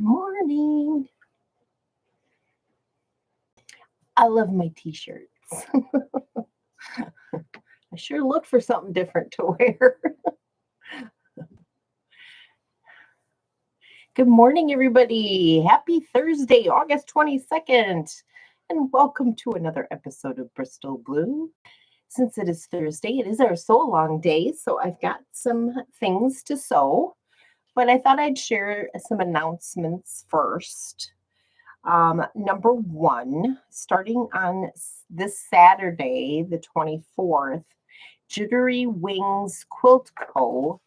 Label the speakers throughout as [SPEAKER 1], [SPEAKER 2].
[SPEAKER 1] Morning. I love my t-shirts. I sure look for something different to wear. Good morning, everybody. Happy Thursday, August 22nd, and welcome to another episode of Bristol Blue. Since it is Thursday, it is our sew along day, so I've got some things to sew, but I thought I'd share some announcements first. Number one, starting on this Saturday, the 24th, Jittery Wings Quilt Co.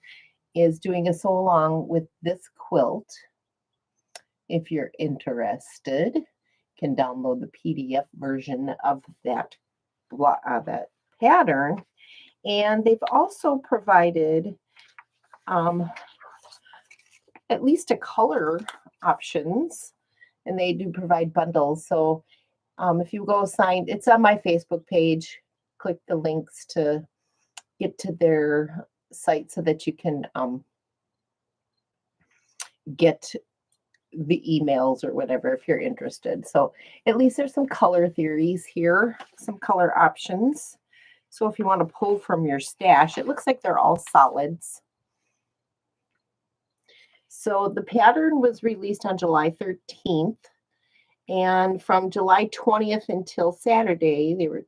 [SPEAKER 1] is doing a sew along with this quilt. If you're interested, you can download the PDF version of that pattern. And they've also provided at least a color options, and they do provide bundles. So if you go sign, it's on my Facebook page. Click the links to get to their site so that you can get the emails or whatever if you're interested. So at least there's some color theories here, some color options. So if you want to pull from your stash, it looks like they're all solids. So the pattern was released on July 13th, and from July 20th until Saturday,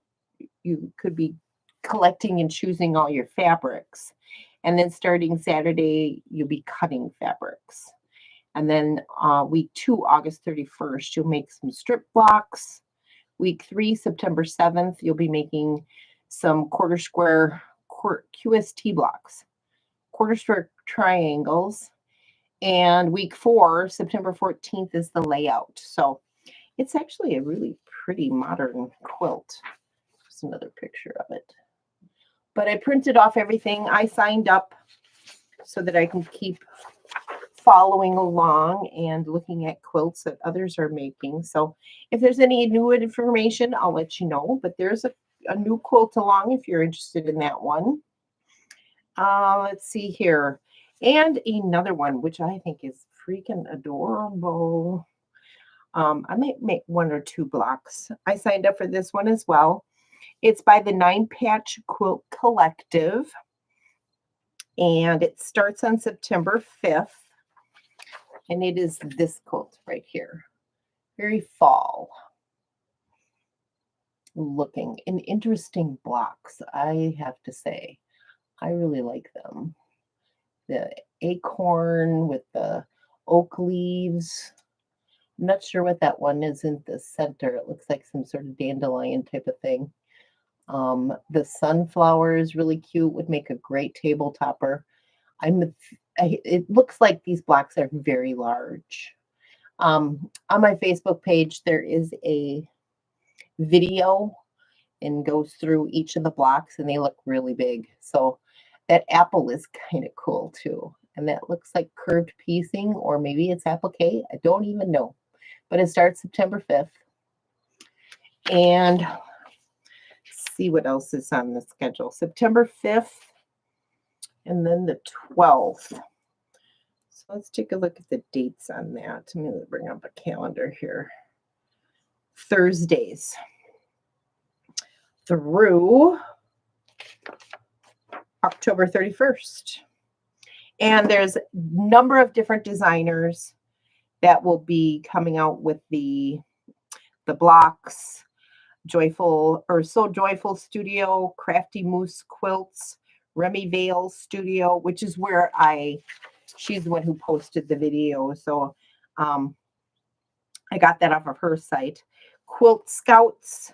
[SPEAKER 1] you could be collecting and choosing all your fabrics. And then starting Saturday, you'll be cutting fabrics. And then week 2, August 31st, you'll make some strip blocks. Week 3, September 7th, you'll be making some quarter square QST blocks, quarter square triangles. And week 4, September 14th, is the layout. So it's actually a really pretty modern quilt. Just another picture of it. But I printed off everything. I signed up so that I can keep following along and looking at quilts that others are making. So if there's any new information, I'll let you know. But there's a new quilt along if you're interested in that one. Let's see here. And another one, which I think is freaking adorable. I might make 1 or 2 blocks. I signed up for this one as well. It's by the 9 Patch Quilt Collective. And it starts on September 5th. And it is this quilt right here. Very fall looking and interesting blocks, I have to say. I really like them. The acorn with the oak leaves. I'm not sure what that one is in the center. It looks like some sort of dandelion type of thing. The sunflower is really cute, would make a great table topper. It looks like these blocks are very large. On my Facebook page, there is a video and goes through each of the blocks, and they look really big. So that apple is kind of cool too. And that looks like curved piecing, or maybe it's applique. I don't even know. But it starts September 5th. And let's see what else is on the schedule. September 5th and then the 12th. So let's take a look at the dates on that. I'm going to bring up a calendar here. Thursdays through October 31st. And there's a number of different designers that will be coming out with the blocks. So Joyful Studio, Crafty Moose Quilts, Remy Vale Studio, which is where she's the one who posted the video. So I got that off of her site. Quilt Scouts,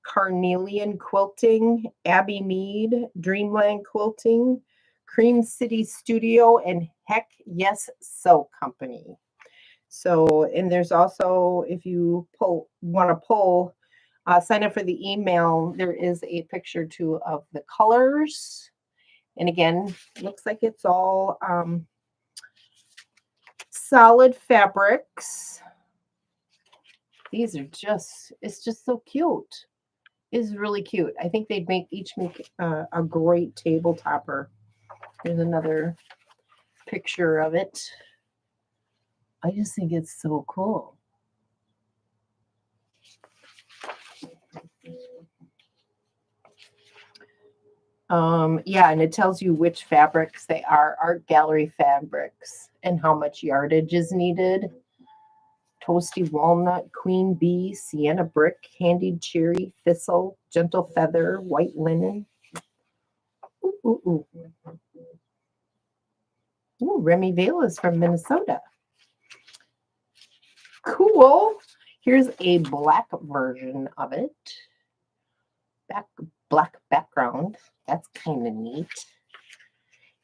[SPEAKER 1] Carnelian Quilting, Abby Mead, Dreamland Quilting, Cream City Studio, and Heck Yes Sew Company. So, and there's also, if you want to pull, sign up for the email, there is a picture too of the colors. And again, looks like it's all solid fabrics. These are it's just so cute. It's really cute. I think they'd each make a great table topper. Here's another picture of it. I just think it's so cool. Yeah, and it tells you which fabrics they are, art gallery fabrics, and how much yardage is needed. Toasty walnut, queen bee, sienna brick, candied cherry, thistle, gentle feather, white linen. Ooh, ooh, ooh. Ooh, Remy Vale is from Minnesota. Cool. Here's a black version of it. Black background. That's kind of neat.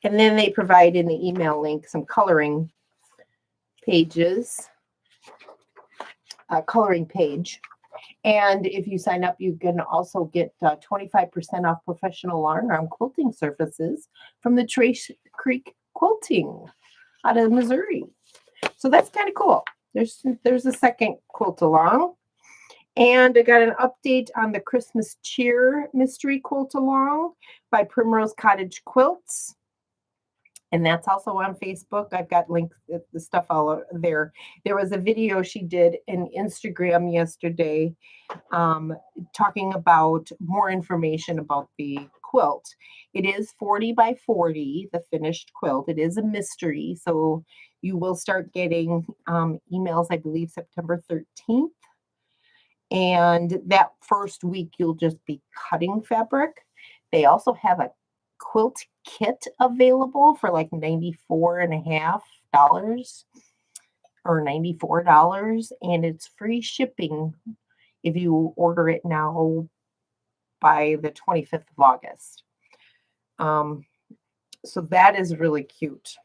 [SPEAKER 1] And then they provide in the email link some coloring pages, coloring page. And if you sign up, you can also get 25% off professional yarn quilting surfaces from the Trace Creek Quilting out of Missouri. So that's kind of cool. There's a second quilt along. And I got an update on the Christmas Cheer Mystery Quilt Along by Primrose Cottage Quilts. And that's also on Facebook. I've got links, the stuff all there. There was a video she did in Instagram yesterday talking about more information about the quilt. It is 40 by 40, the finished quilt. It is a mystery. So you will start getting emails, I believe, September 13th. And that first week, you'll just be cutting fabric. They also have a quilt kit available for like $94.50 or $94, and it's free shipping if you order it now by the 25th of August. So that is really cute.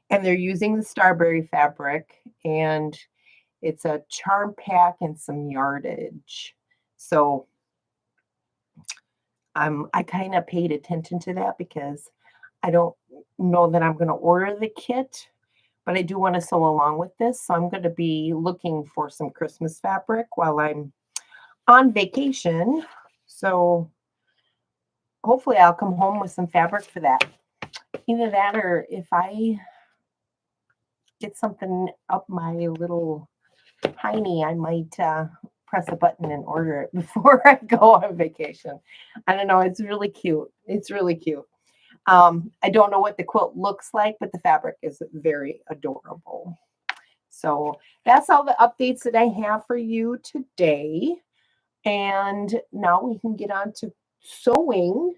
[SPEAKER 1] And they're using the Starberry fabric, and it's a charm pack and some yardage. So I kind of paid attention to that because I don't know that I'm going to order the kit, but I do want to sew along with this. So I'm going to be looking for some Christmas fabric while I'm on vacation. So hopefully I'll come home with some fabric for that. Either that, or if I get something up my little hiney, I might press a button and order it before I go on vacation. I don't know. It's really cute. It's really cute. I don't know what the quilt looks like, but the fabric is very adorable. So that's all the updates that I have for you today. And now we can get on to sewing.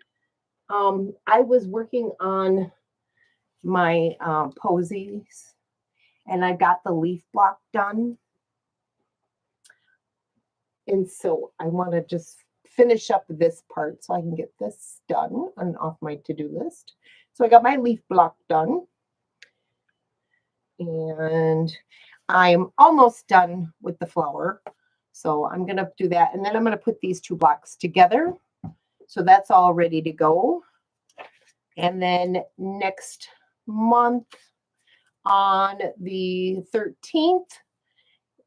[SPEAKER 1] I was working on my posies, and I got the leaf block done. And so I want to just finish up this part so I can get this done and off my to-do list. So I got my leaf block done. And I'm almost done with the flower. So I'm going to do that. And then I'm going to put these two blocks together. So that's all ready to go. And then next month on the 13th,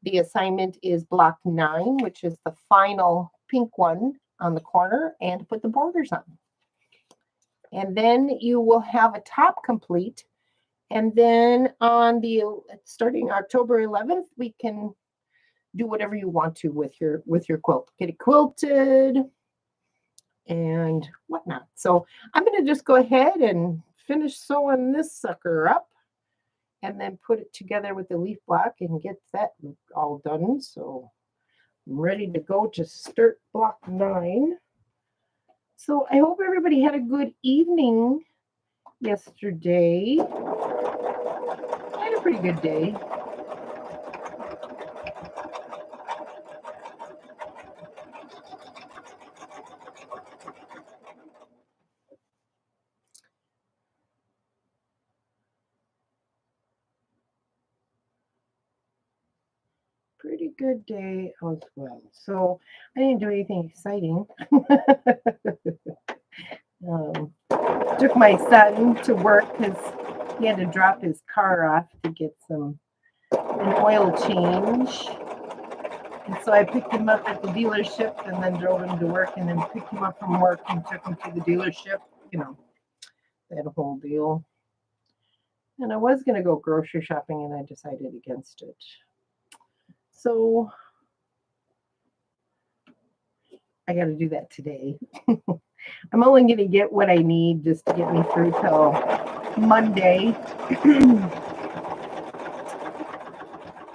[SPEAKER 1] the assignment is block 9, which is the final pink one on the corner, and put the borders on. And then you will have a top complete. And then on the starting October 11th, we can do whatever you want to with your quilt. Get it quilted and whatnot. So I'm going to just go ahead and finish sewing this sucker up, and then put it together with the leaf block and get that all done. So I'm ready to go to start block 9. So I hope everybody had a good evening yesterday. I had a pretty good day. Pretty good day as well. So I didn't do anything exciting. Took my son to work because he had to drop his car off to get an oil change. And so I picked him up at the dealership and then drove him to work, and then picked him up from work and took him to the dealership. You know, that whole deal. And I was going to go grocery shopping and I decided against it. So I got to do that today. I'm only going to get what I need just to get me through till Monday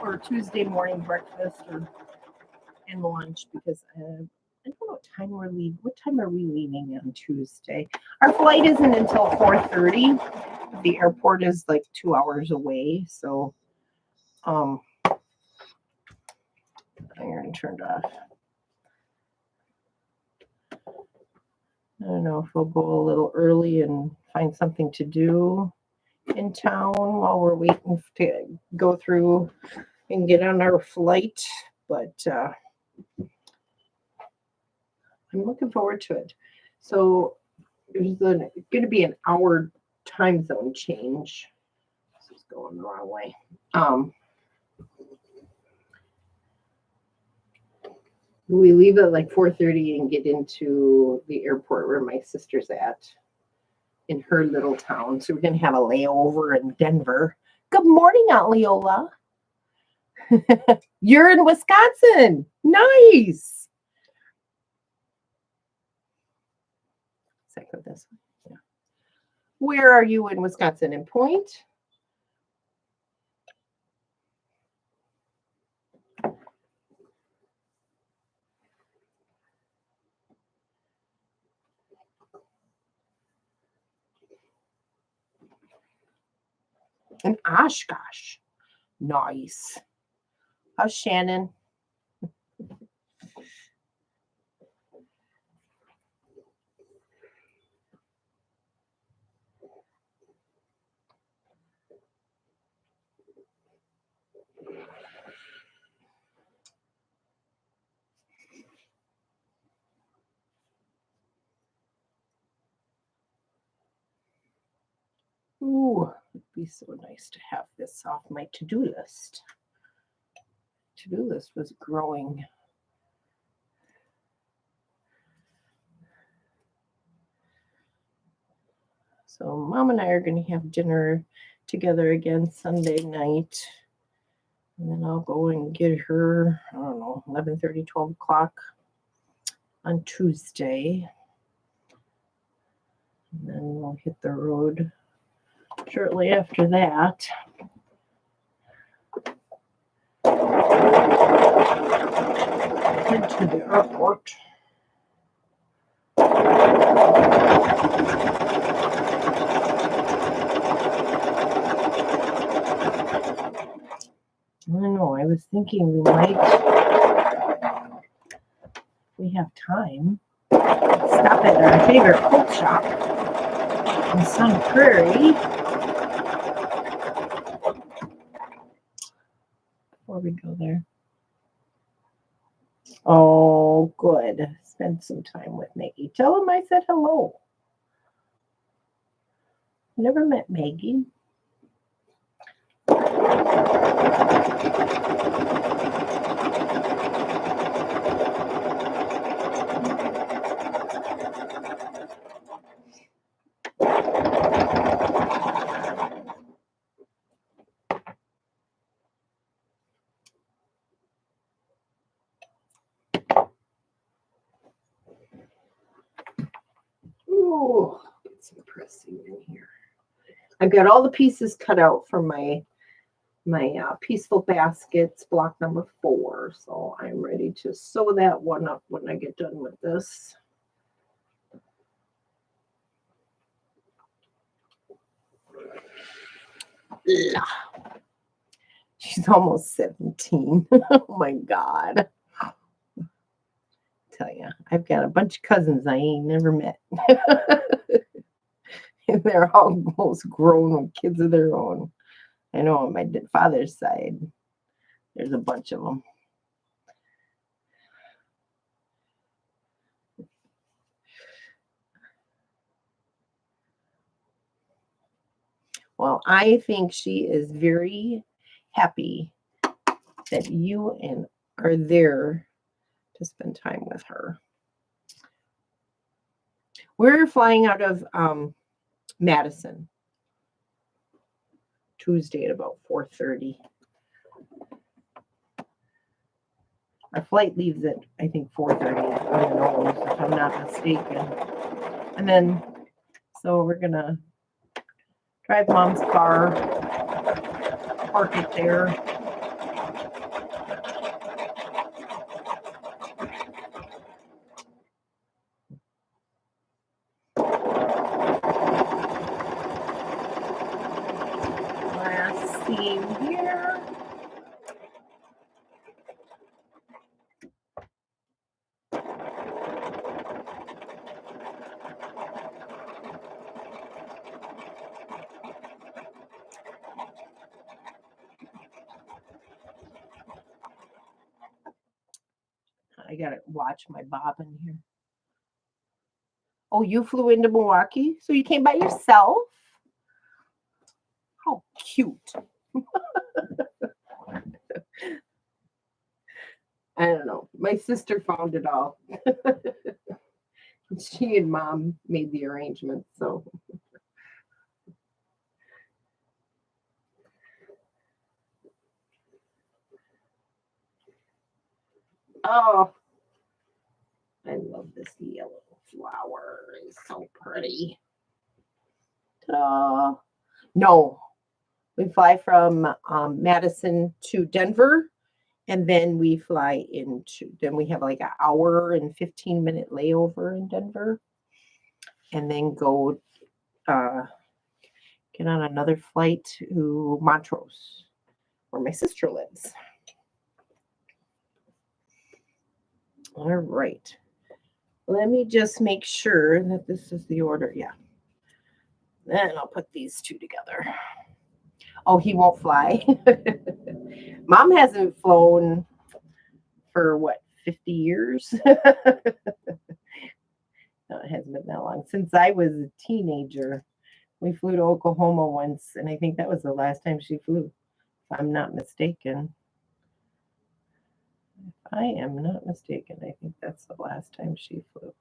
[SPEAKER 1] or Tuesday morning breakfast and lunch, because I don't know what time we're leaving. What time are we leaving on Tuesday? Our flight isn't until 4:30. The airport is like 2 hours away, so iron turned off. I don't know if we'll go a little early and find something to do in town while we're waiting to go through and get on our flight, but I'm looking forward to it. So there's going to be an hour time zone change. This is going the wrong way. We leave at like 4:30 and get into the airport where my sister's at in her little town. So we're going to have a layover in Denver. Good morning, Aunt Leola. You're in Wisconsin. Nice. Let's go this way. Yeah. Where are you in Wisconsin? In Point? In Oshkosh. Nice. How's Shannon? Ooh, it'd be so nice to have this off my to-do list. To-do list was growing. So Mom and I are going to have dinner together again Sunday night. And then I'll go and get her, I don't know, 11:30, 12 o'clock on Tuesday. And then we'll hit the road shortly after that. Head to the airport. I don't know. I was thinking we might, if we have time, stop at our favorite quilt shop in Sun Prairie before we go there. Oh, good. Spend some time with Maggie. Tell him I said hello. Never met Maggie. Ooh, get some pressing in here. I've got all the pieces cut out from my Pieceful baskets, block number 4. So I'm ready to sew that one up when I get done with this. Yeah. She's almost 17. Oh my God. Tell you, I've got a bunch of cousins I ain't never met. And they're almost grown with kids of their own. I know on my father's side, there's a bunch of them. Well, I think she is very happy that you are there to spend time with her. We're flying out of Madison. Tuesday at about 4:30. Our flight leaves at, I think, 4:30 on the nose, if I'm not mistaken. And then, so we're going to drive Mom's car, park it there. Last scene here. I gotta watch my bobbin here. Oh, you flew into Milwaukee? So you came by yourself? How cute. I don't know. My sister found it all. She and Mom made the arrangements, so. Oh, I love this yellow flower. It's so pretty. Ta-da. No, we fly from Madison to Denver, and then we fly then we have like an hour and 15-minute layover in Denver, and then go get on another flight to Montrose, where my sister lives. All right. Let me just make sure that this is the order. Yeah. Then I'll put these two together. Oh, he won't fly. Mom hasn't flown for what, 50 years? No, it hasn't been that long. Since I was a teenager, we flew to Oklahoma once, and I think that was the last time she flew, if I'm not mistaken. If I am not mistaken, I think that's the last time she flew.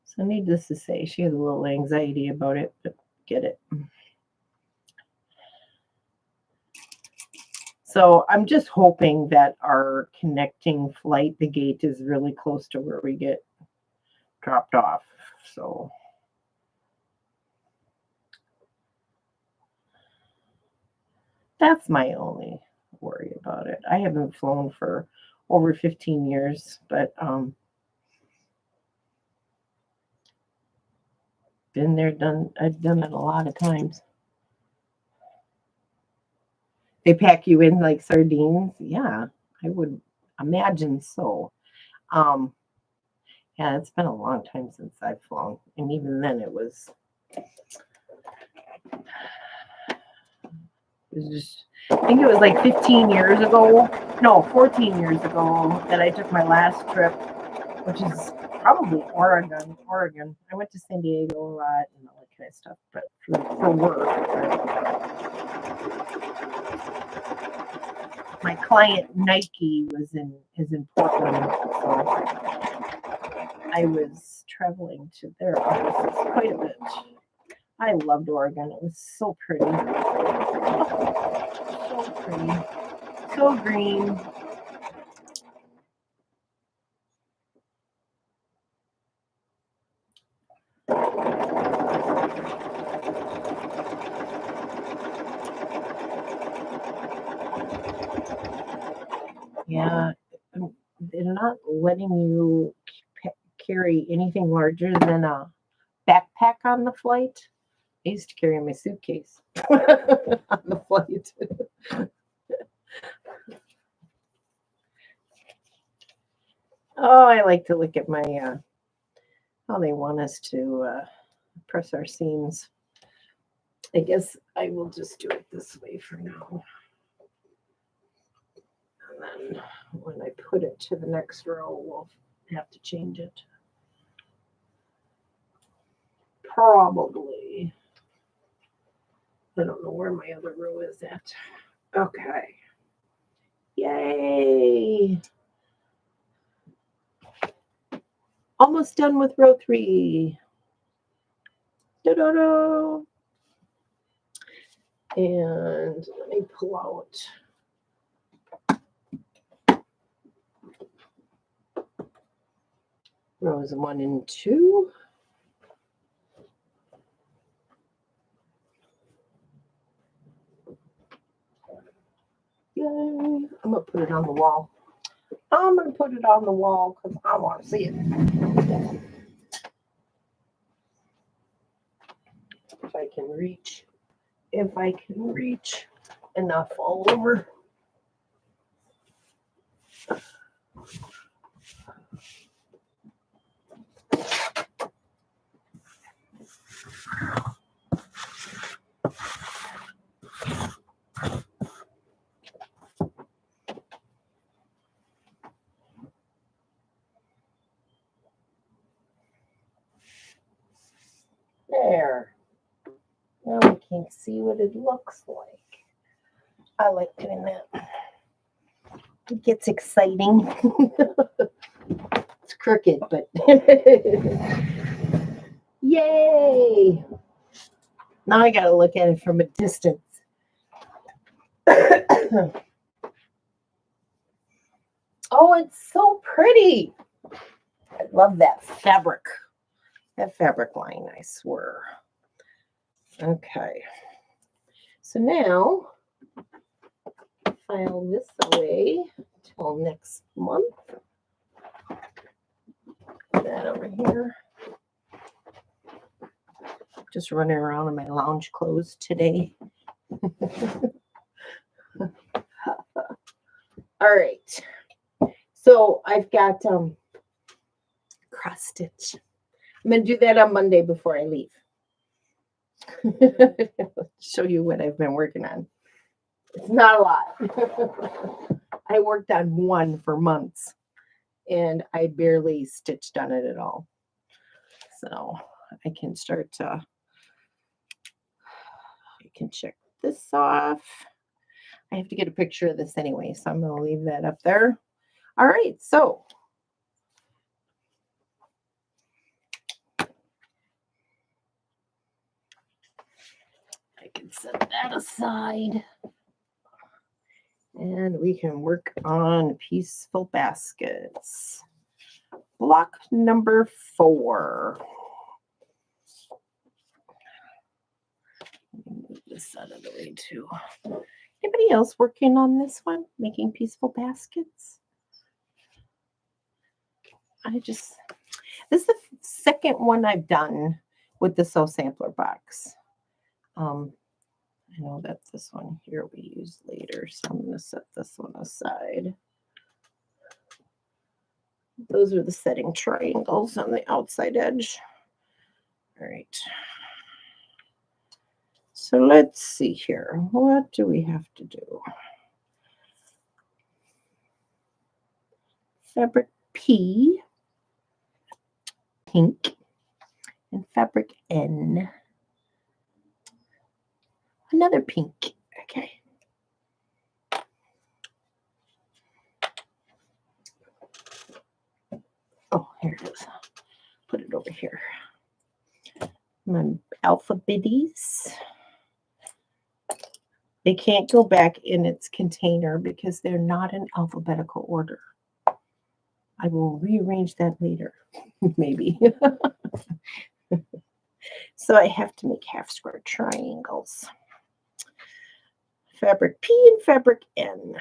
[SPEAKER 1] So needless to say, she has a little anxiety about it, but get it. So I'm just hoping that our connecting flight, the gate is really close to where we get dropped off. So that's my only worry about it. I haven't flown for over 15 years, but been there, I've done it a lot of times. They pack you in like sardines. Yeah, I would imagine so. Yeah, it's been a long time since I've flown, and even then it was just, I think it was like 15 years ago, no, 14 years ago that I took my last trip, which is probably Oregon. I went to San Diego a lot and all that kind of stuff, but for work. My client Nike is in Portland, so I was traveling to their offices quite a bit. I loved Oregon. It was so pretty. So pretty. So green. Yeah, they're not letting you carry anything larger than a backpack on the flight. I used to carry my suitcase on the flight. Oh, I like to look at my how they want us to press our seams. I guess I will just do it this way for now. And then when I put it to the next row, we'll have to change it. Probably. I don't know where my other row is at. Okay. Yay. Almost done with row 3. Da-da-da. And let me pull out rows 1 and 2. Yay. I'm going to put it on the wall. I'm going to put it on the wall because I want to see it. If I can reach. If I can reach enough all over. There. Now we can see what it looks like. I like doing that. It gets exciting. It's crooked, but yay! Now I gotta look at it from a distance. Oh, it's so pretty. I love that fabric. That fabric line, I swear. Okay. So now, file this away till next month. Put that over here. Just running around in my lounge clothes today. All right. So I've got cross stitch. I'm going to do that on Monday before I leave. Show you what I've been working on. It's not a lot. I worked on one for months and I barely stitched on it at all. So I can start to, I can check this off. I have to get a picture of this anyway, so I'm going to leave that up there. All right, so I can set that aside. And we can work on Pieceful baskets. Block number 4. Let me move this out of the way too. Anybody else working on this one, making Pieceful baskets? This is the second one I've done with the Sew Sampler box. I know that this one here we use later, so I'm going to set this one aside. Those are the setting triangles on the outside edge. All right. So let's see here. What do we have to do? Fabric P, pink, and fabric N. Another pink. Okay. Oh, here it is. Put it over here. My alphabetties. They can't go back in its container because they're not in alphabetical order. I will rearrange that later, maybe. So I have to make half square triangles. Fabric P and fabric N.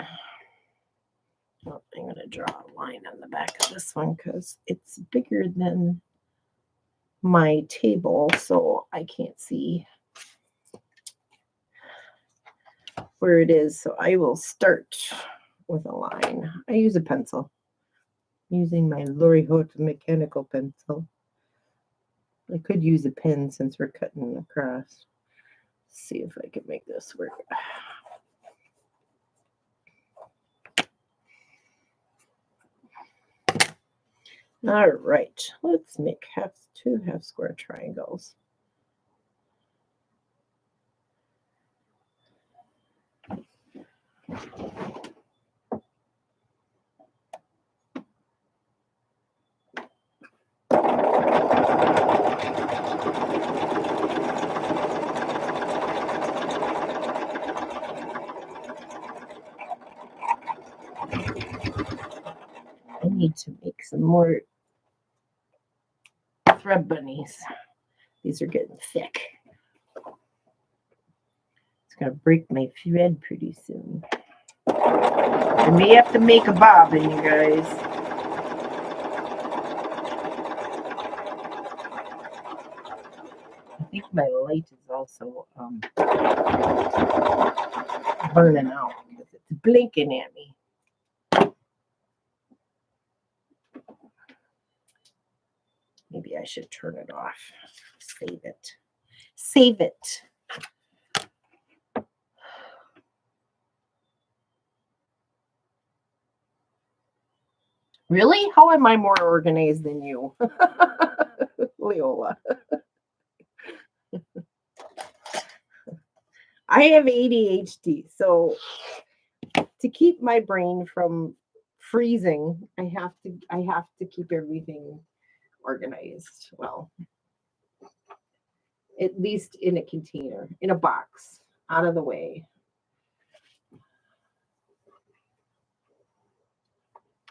[SPEAKER 1] Oh, I'm going to draw a line on the back of this one because it's bigger than my table, so I can't see where it is. So I will start with a line. I use a pencil. I'm using my Loriot mechanical pencil. I could use a pen since we're cutting across. Let's see if I can make this work. All right, let's make two half square triangles. need to make some more thread bunnies. These are getting thick. It's going to break my thread pretty soon. I may have to make a bobbin, you guys. I think my light is also burning out because it's blinking at me. Maybe I should turn it off. Save it. Save it. Really? How am I more organized than you? Leola. I have ADHD, so to keep my brain from freezing, I have to keep everything organized. Well, at least in a container, in a box, out of the way.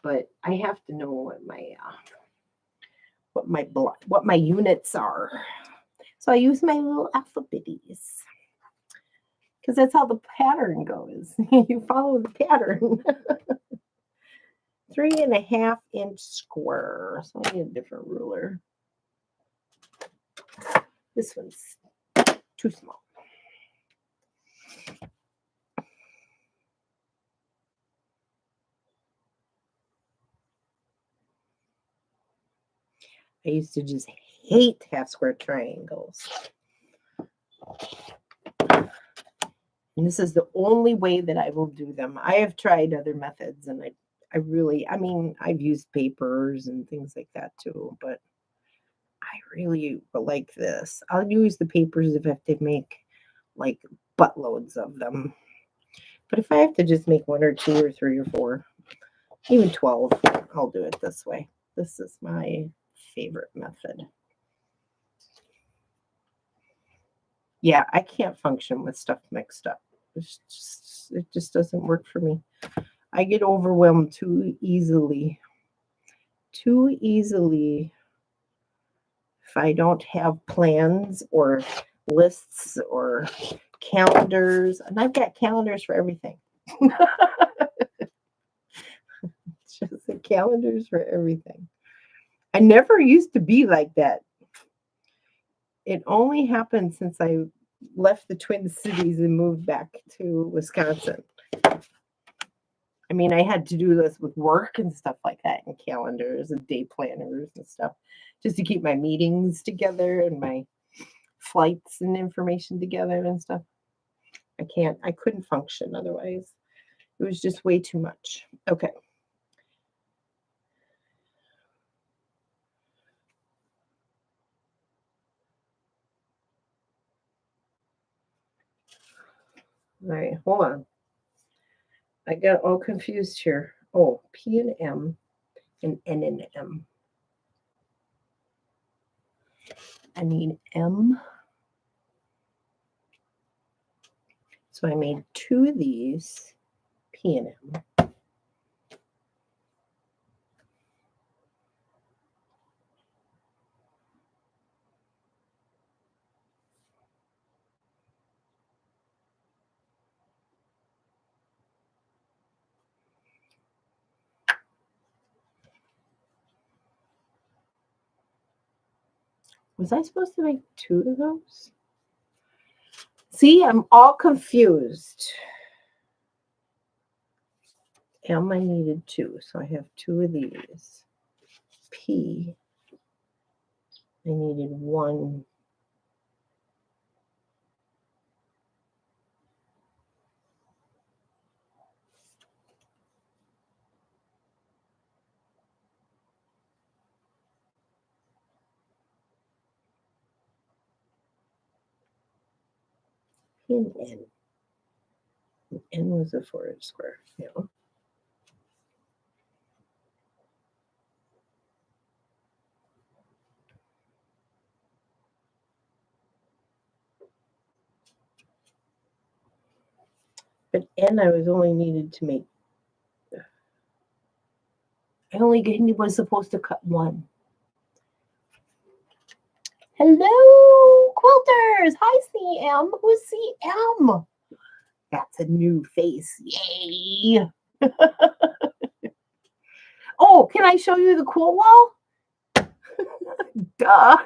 [SPEAKER 1] But I have to know what my units are. So I use my little alphabetties because that's how the pattern goes. You follow the pattern. 3.5 inch square. So I need a different ruler. This one's too small. I used to just hate half square triangles. And this is the only way that I will do them. I have tried other methods and I've used papers and things like that too, but I really like this. I'll use the papers if I have to make like buttloads of them. But if I have to just make 1 or 2 or 3 or 4, even 12, I'll do it this way. This is my favorite method. Yeah, I can't function with stuff mixed up. It just doesn't work for me. I get overwhelmed too easily. Too easily if I don't have plans or lists or calendars. And I've got calendars for everything. Just the calendars for everything. I never used to be like that. It only happened since I left the Twin Cities and moved back to Wisconsin. I mean, I had to do this with work and stuff like that, and calendars and day planners and stuff, just to keep my meetings together and my flights and information together and stuff. I couldn't function otherwise. It was just way too much. Okay. All right, hold on. I got all confused here. Oh, P and M and N and M. I need M. So I made 2 of these, P and M. Was I supposed to make 2 of those? See, I'm all confused. M, I needed 2, so I have 2 of these. P, I needed 1. P and N. N was a 4-inch square. Yeah. But N I was only needed to make I only was supposed to cut one. Hello, quilters. Hi, CM. Who's CM? That's a new face. Yay. Oh, can I show you the quilt wall? Duh.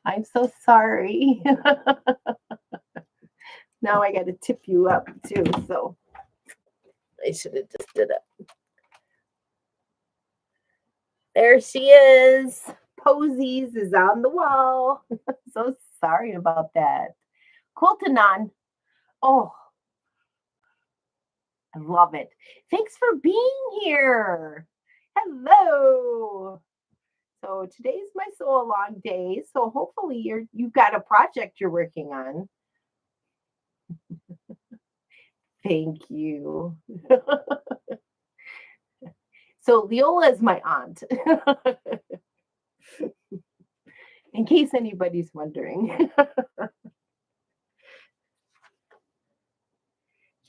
[SPEAKER 1] I'm so sorry. Now I got to tip you up too, so I should have just did it. There she is. Posies is on the wall. So sorry about that. Quiltanon. Oh, I love it. Thanks for being here. Hello. So today's my sew along day. So hopefully you've got a project you're working on. Thank you. So Leola is my aunt. In case anybody's wondering.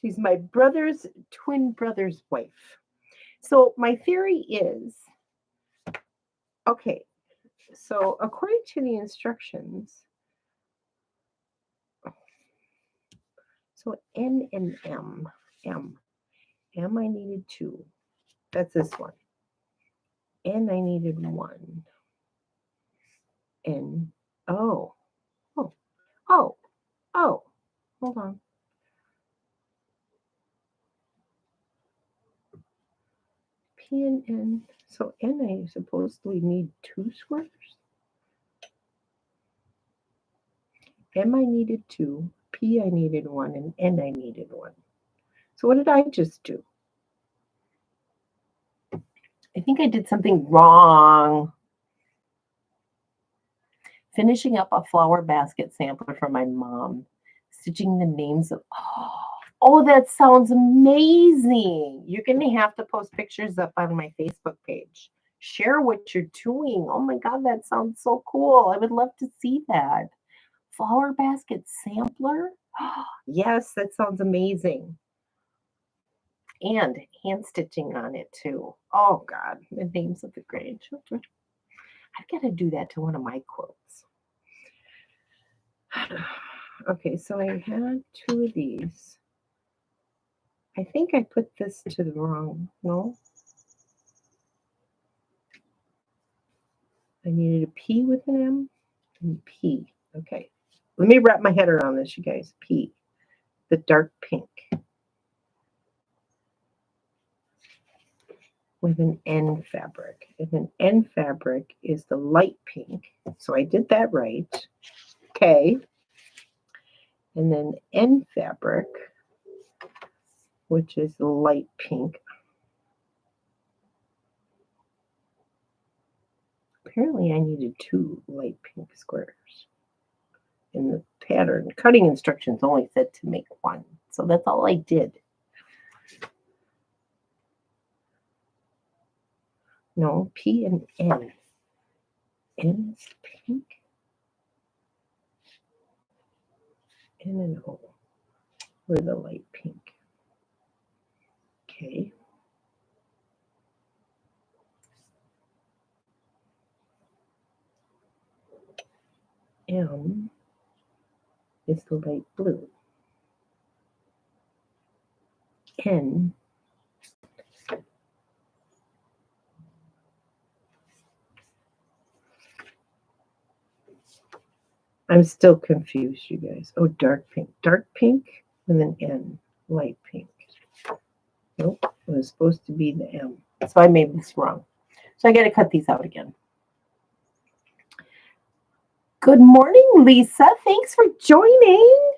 [SPEAKER 1] She's my twin brother's wife. So my theory is, okay, so according to the instructions, so N and M I needed 2. That's this one. N I needed 1. N, oh, hold on. P and N, so N I supposedly need 2 squares. M I needed 2, P I needed 1, and N I needed 1. So what did I just do? I think I did something wrong. Finishing up a flower basket sampler for my mom. Stitching the names of, oh, that sounds amazing. You're going to have to post pictures up on my Facebook page. Share what you're doing. Oh my God, that sounds so cool. I would love to see that. Flower basket sampler? Yes, that sounds amazing. And hand stitching on it too. Oh God, the names of the grandchildren. I've got to do that to one of my quilts. Okay, so I had 2 of these. I think I put this to the wrong, no? I needed a P with an M and P. Okay, let me wrap my head around this, you guys. P, the dark pink. With an N fabric. And an N fabric is the light pink. So I did that right. Okay. And then N fabric, which is the light pink. Apparently I needed 2 light pink squares. In the pattern, cutting instructions only said to make 1. So that's all I did. No, P and N. N is pink. N and O were the light pink. Okay. M is the light blue. N I'm still confused, you guys. Oh, dark pink, and then N, light pink. Nope, it was supposed to be the M. So I made this wrong. So I got to cut these out again. Good morning, Lisa. Thanks for joining.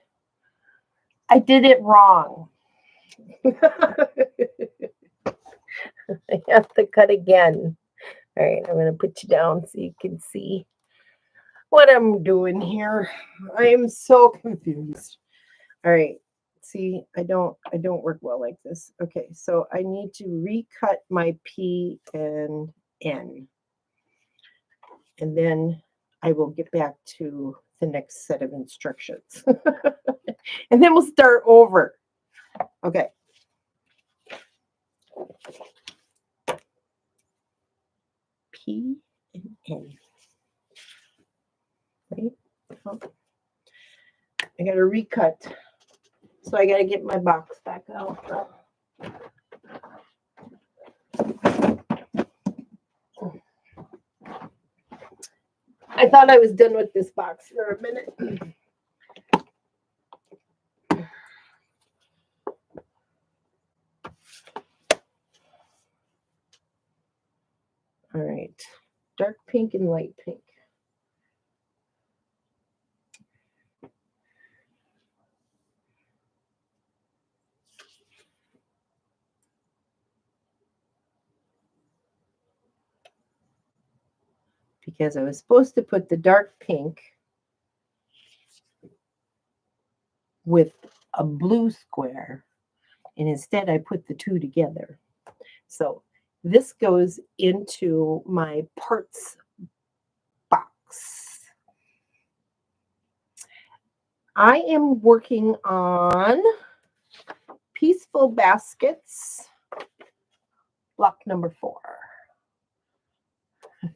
[SPEAKER 1] I did it wrong. I have to cut again. All right, I'm going to put you down so you can see what I'm doing here. I am so confused. All right. See, I don't work well like this. Okay, so I need to recut my P and N. And then I will get back to the next set of instructions. And then we'll start over. Okay. P and N. Right? Oh. I got to recut. So I got to get my box back out. I thought I was done with this box for a minute. All right. Dark pink and light pink. Because I was supposed to put the dark pink with a blue square, and instead I put the two together. So this goes into my parts box. I am working on Pieceful Baskets, block number 4.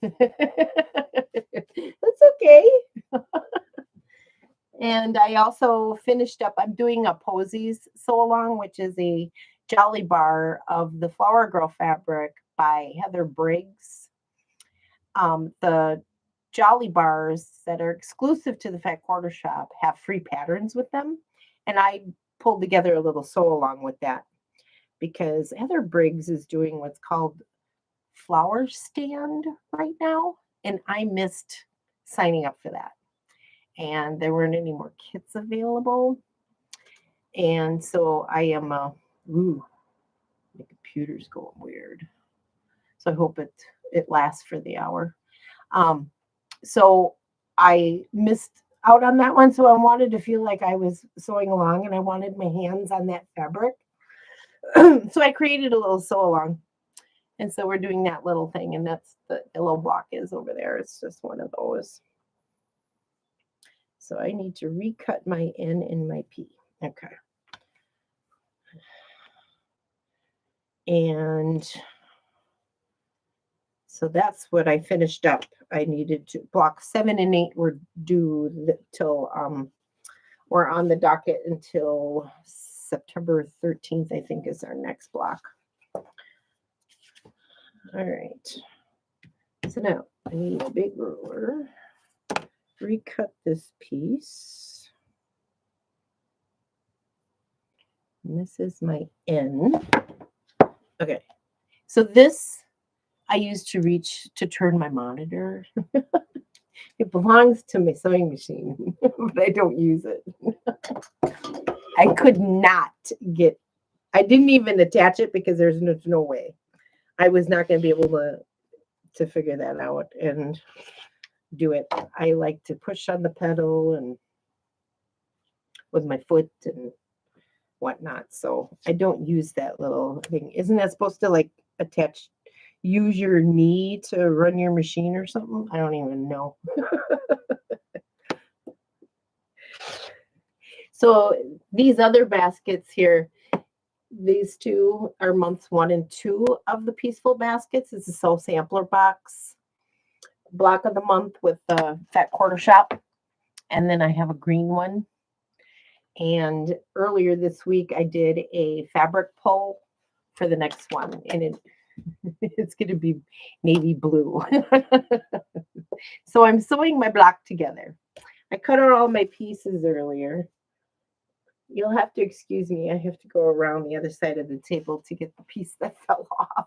[SPEAKER 1] That's okay. And I also finished up, I'm doing a Posies sew along, which is a Jolly Bar of the Flower Girl fabric by Heather Briggs. The Jolly Bars that are exclusive to the Fat Quarter Shop have free patterns with them. And I pulled together a little sew along with that because Heather Briggs is doing what's called Flower Stand right now. And I missed signing up for that. And there weren't any more kits available. And so I am, my computer's going weird. So I hope it lasts for the hour. So I missed out on that one. So I wanted to feel like I was sewing along and I wanted my hands on that fabric. So I created a little sew along. And so we're doing that little thing. And that's the yellow block is over there. It's just one of those. So I need to recut my N and my P. Okay. And so that's what I finished up. I needed to block 7 and 8 were due till we're on the docket until September 13th, I think is our next block. All right. So now I need a big ruler. Recut this piece. And this is my N. Okay. So this I use to reach to turn my monitor. It belongs to my sewing machine, but I don't use it. I could not I didn't even attach it because there's no way. I was not going to be able to figure that out and do it. I like to push on the pedal and with my foot and whatnot. So I don't use that little thing. Isn't that supposed to like use your knee to run your machine or something? I don't even know. So these other baskets here, these two are months 1 and 2 of the Pieceful Baskets. It's a sew sampler box. Block of the month with the Fat Quarter Shop. And then I have a green one. And earlier this week, I did a fabric pull for the next one. And it's going to be navy blue. So I'm sewing my block together. I cut out all my pieces earlier. You'll have to excuse me. I have to go around the other side of the table to get the piece that fell off.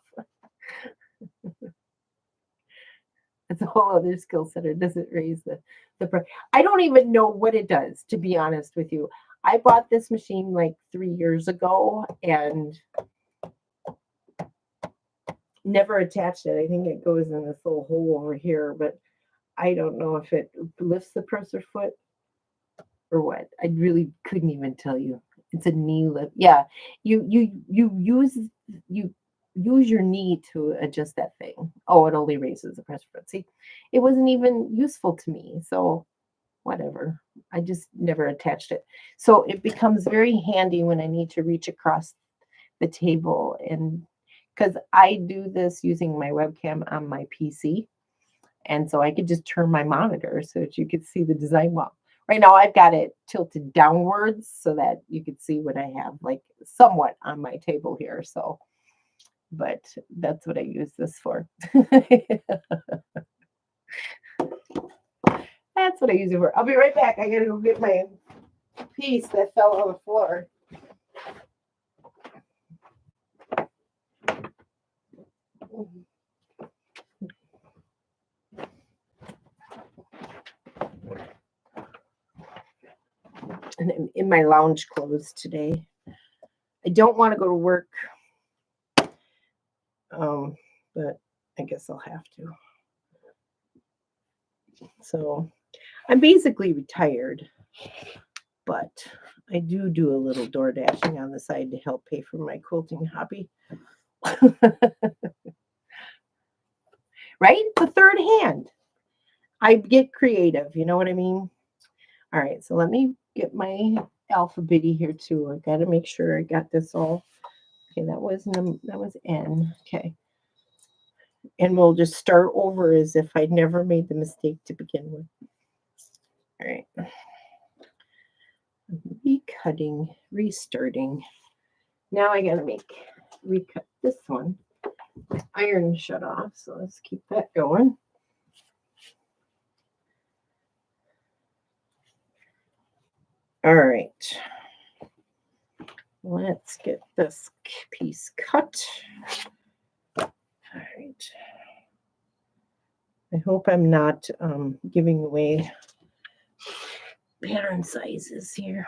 [SPEAKER 1] It's a whole other skill set. It doesn't raise the price. I don't even know what it does, to be honest with you. I bought this machine like 3 years ago and never attached it. I think it goes in this little hole over here, but I don't know if it lifts the presser foot or what. I really couldn't even tell you. It's a knee lift. Yeah, you use your knee to adjust that thing. Oh, it only raises the presser foot. See, it wasn't even useful to me. So whatever. I just never attached it. So it becomes very handy when I need to reach across the table, and because I do this using my webcam on my PC. And so I could just turn my monitor so that you could see the design well. Right now I've got it tilted downwards so that you could see what I have like somewhat on my table here. So, but that's what I use this for. That's what I use it for. I'll be right back. I gotta go get my piece that fell on the floor. And I'm in my lounge clothes today. I don't want to go to work, but I guess I'll have to. So I'm basically retired, but I do a little door dashing on the side to help pay for my quilting hobby. Right? The third hand. I get creative, you know what I mean? All right, so let me get my alphabet here too. I got to make sure I got this all. Okay, that was N. Okay. And we'll just start over as if I'd never made the mistake to begin with. All right. Recutting, restarting. Now I got to recut this one. Iron shut off, so let's keep that going. All right. Let's get this piece cut. All right. I hope I'm not giving away pattern sizes here.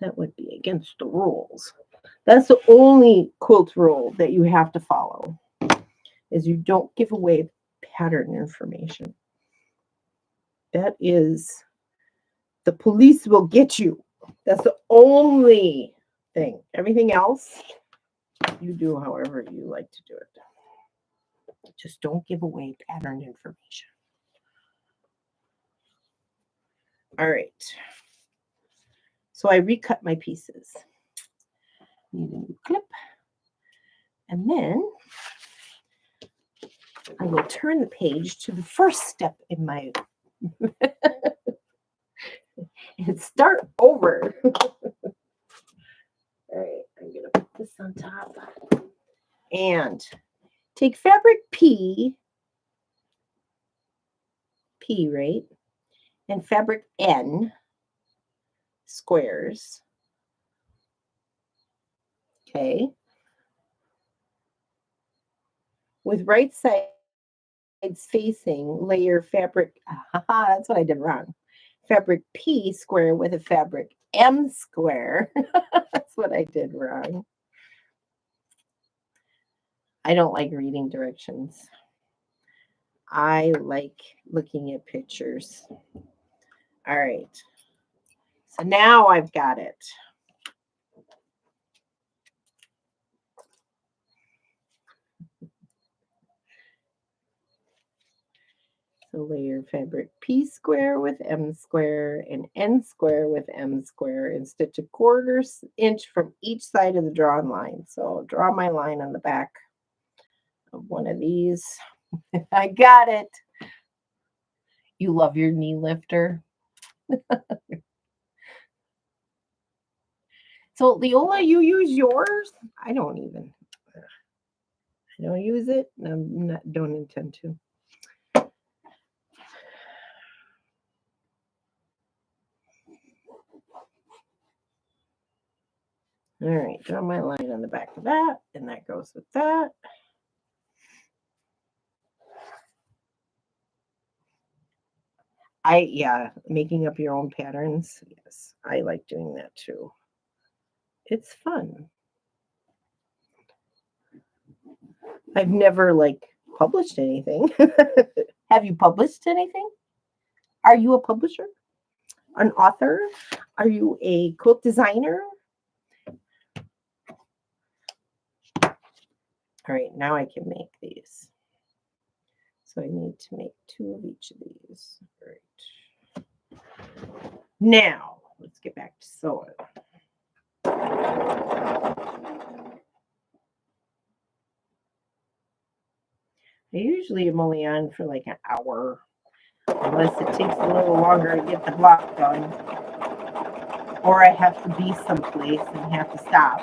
[SPEAKER 1] That would be against the rules. That's the only quilt rule that you have to follow, is you don't give away pattern information. That is, the police will get you. That's the only thing. Everything else, you do however you like to do it. Just don't give away pattern information. All right. So I recut my pieces. Need a new clip. And then I will turn the page to the first step in my and start over. All right, I'm going to put this on top and take fabric P, right, and fabric N squares. Okay. With right sides facing, layer fabric. That's what I did wrong. Fabric P square with a fabric M square. That's what I did wrong. I don't like reading directions. I like looking at pictures. All right. So now I've got it. So layer fabric P square with M square and N square with M square and stitch a 1/4 inch from each side of the drawn line. So draw my line on the back of one of these. I got it. You love your knee lifter. So Leola, you use yours? I don't use it. Don't intend to. All right, draw my line on the back of that, and that goes with that. Making up your own patterns. Yes, I like doing that too. It's fun. I've never published anything. Have you published anything? Are you a publisher? An author? Are you a quilt designer? All right, now I can make these. So I need to make 2 of each of these. days. All right. Now, let's get back to sewing. I usually am only on for like an hour, unless it takes a little longer to get the block done, or I have to be someplace and have to stop.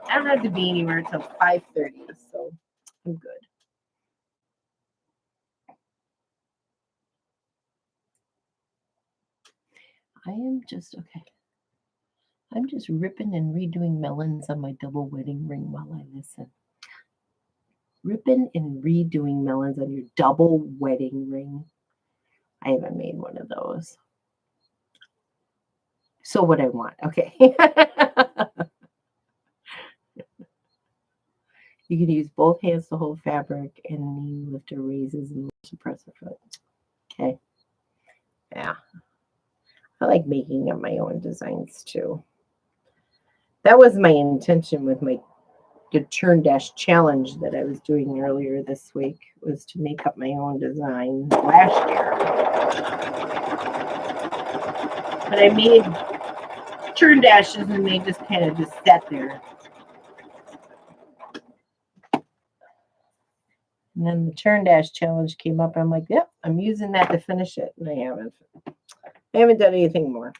[SPEAKER 1] I don't have to be anywhere until 5:30, so I'm good. I am just okay. I'm just ripping and redoing melons on my double wedding ring while I listen. Ripping and redoing melons on your double wedding ring. I haven't made one of those. So what I want, okay. You can use both hands to hold fabric, and knee lifter raises and suppress the foot. Okay. Yeah. I like making up my own designs too. That was my intention with my turn dash challenge that I was doing earlier this week, was to make up my own design last year. But I made turn dashes and they just kind of just sat there. And then the turn dash challenge came up and I'm like, yep, I'm using that to finish it. And I haven't done anything more.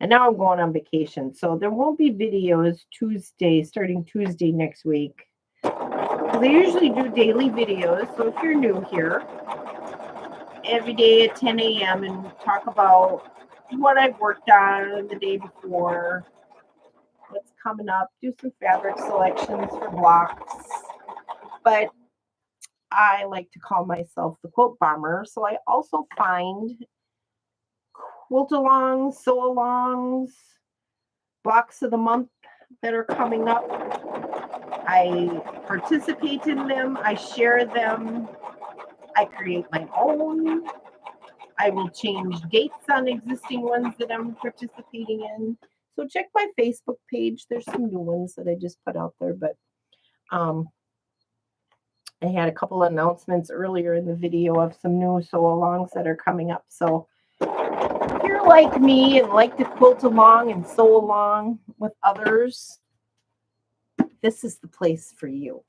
[SPEAKER 1] And now I'm going on vacation. So there won't be videos starting Tuesday next week. They usually do daily videos. So if you're new here, every day at 10 a.m. and talk about what I've worked on the day before, what's coming up, do some fabric selections for blocks. But I like to call myself the quilt bomber. So I also find quilt alongs, sew alongs, blocks of the month that are coming up. I participate in them. I share them. I create my own. I will change dates on existing ones that I'm participating in. So check my Facebook page. There's some new ones that I just put out there, but I had a couple of announcements earlier in the video of some new sew-alongs that are coming up. So if you're like me and like to quilt along and sew along with others, this is the place for you.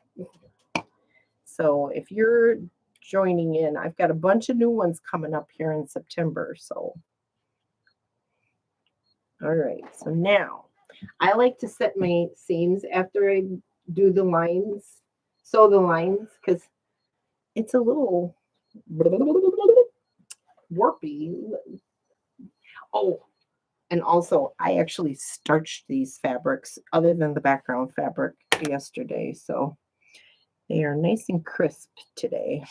[SPEAKER 1] So if you're joining in, I've got a bunch of new ones coming up here in September. So, all right. So now I like to set my seams after I do the lines, sew the lines, because it's a little warpy. Oh, and also I actually starched these fabrics other than the background fabric yesterday. So they are nice and crisp today.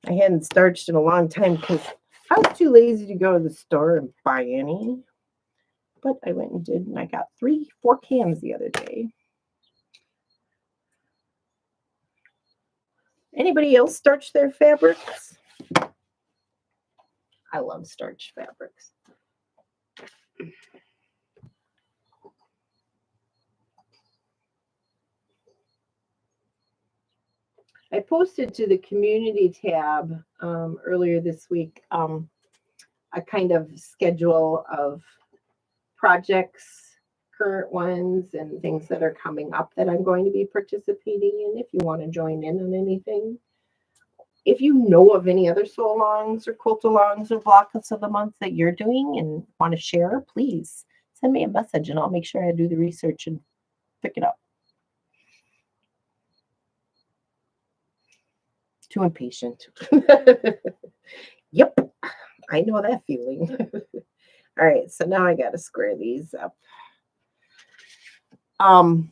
[SPEAKER 1] I hadn't starched in a long time because I was too lazy to go to the store and buy any. But I went and did, and I got 4 cans the other day. Anybody else starch their fabrics? I love starched fabrics. I posted to the community tab earlier this week a kind of schedule of projects, current ones, and things that are coming up that I'm going to be participating in if you want to join in on anything. If you know of any other sew-alongs or quilt-alongs or blocks of the month that you're doing and want to share, please send me a message and I'll make sure I do the research and pick it up. Too impatient. Yep, I know that feeling. All right, so now I got to square these up. Oh,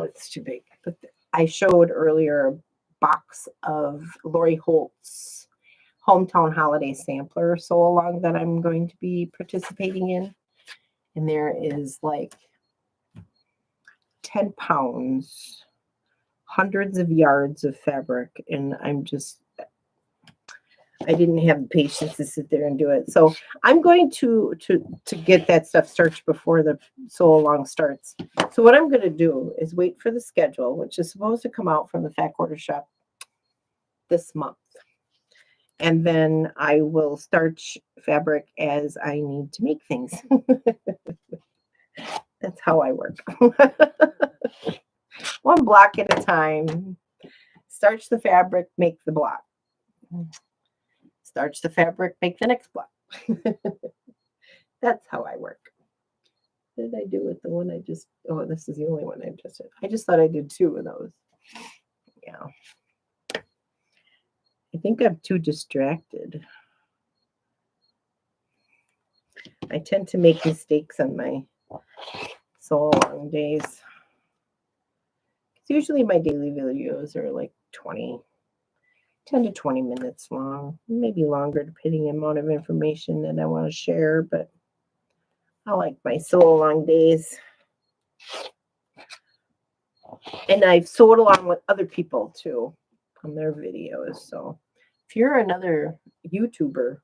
[SPEAKER 1] it's too big. But I showed earlier a box of Lori Holt's Hometown Holiday Sampler sew-along that I'm going to be participating in. And there is like 10 pounds, hundreds of yards of fabric. And I didn't have the patience to sit there and do it. So I'm going to get that stuff starched before the sew-along starts. So what I'm going to do is wait for the schedule, which is supposed to come out from the Fat Quarter Shop this month. And then I will starch fabric as I need to make things. That's how I work. One block at a time. Starch the fabric, make the block. Starch the fabric, make the next block. That's how I work. What did I do with the one I just, oh, this is the only one I just did. I just thought I did 2 of those. Yeah. I think I'm too distracted. I tend to make mistakes on my so long days. Usually my daily videos are like 10 to 20 minutes long, maybe longer depending on the amount of information that I want to share, but I like my sew along days. And I've sewed along with other people too on their videos. So if you're another YouTuber,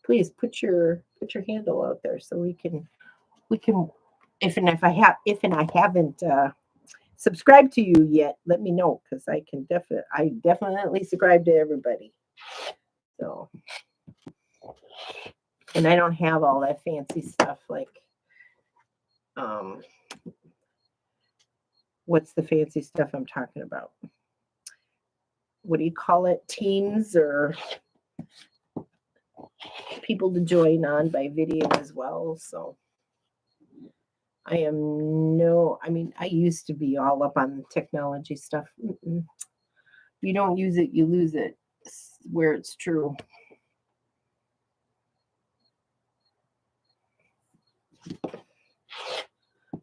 [SPEAKER 1] please put your handle out there so we can if I haven't subscribed to you yet, let me know, because I definitely subscribe to everybody. So, and I don't have all that fancy stuff like what's the fancy stuff I'm talking about? What do you call it? Teams or people to join on by video as well. So I used to be all up on technology stuff. If you don't use it, you lose it, where it's true.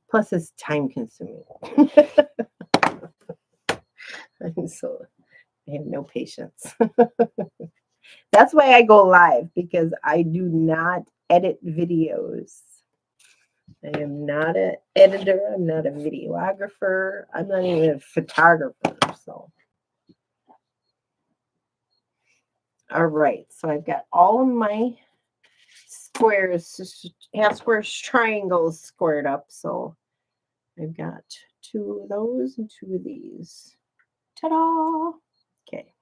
[SPEAKER 1] Plus, it's time consuming. So I have no patience. That's why I go live, because I do not edit videos. I am not an editor. I'm not a videographer. I'm not even a photographer. So, all right. So I've got all of my squares, half squares, triangles squared up. So I've got 2 of those and 2 of these. Ta-da! Okay.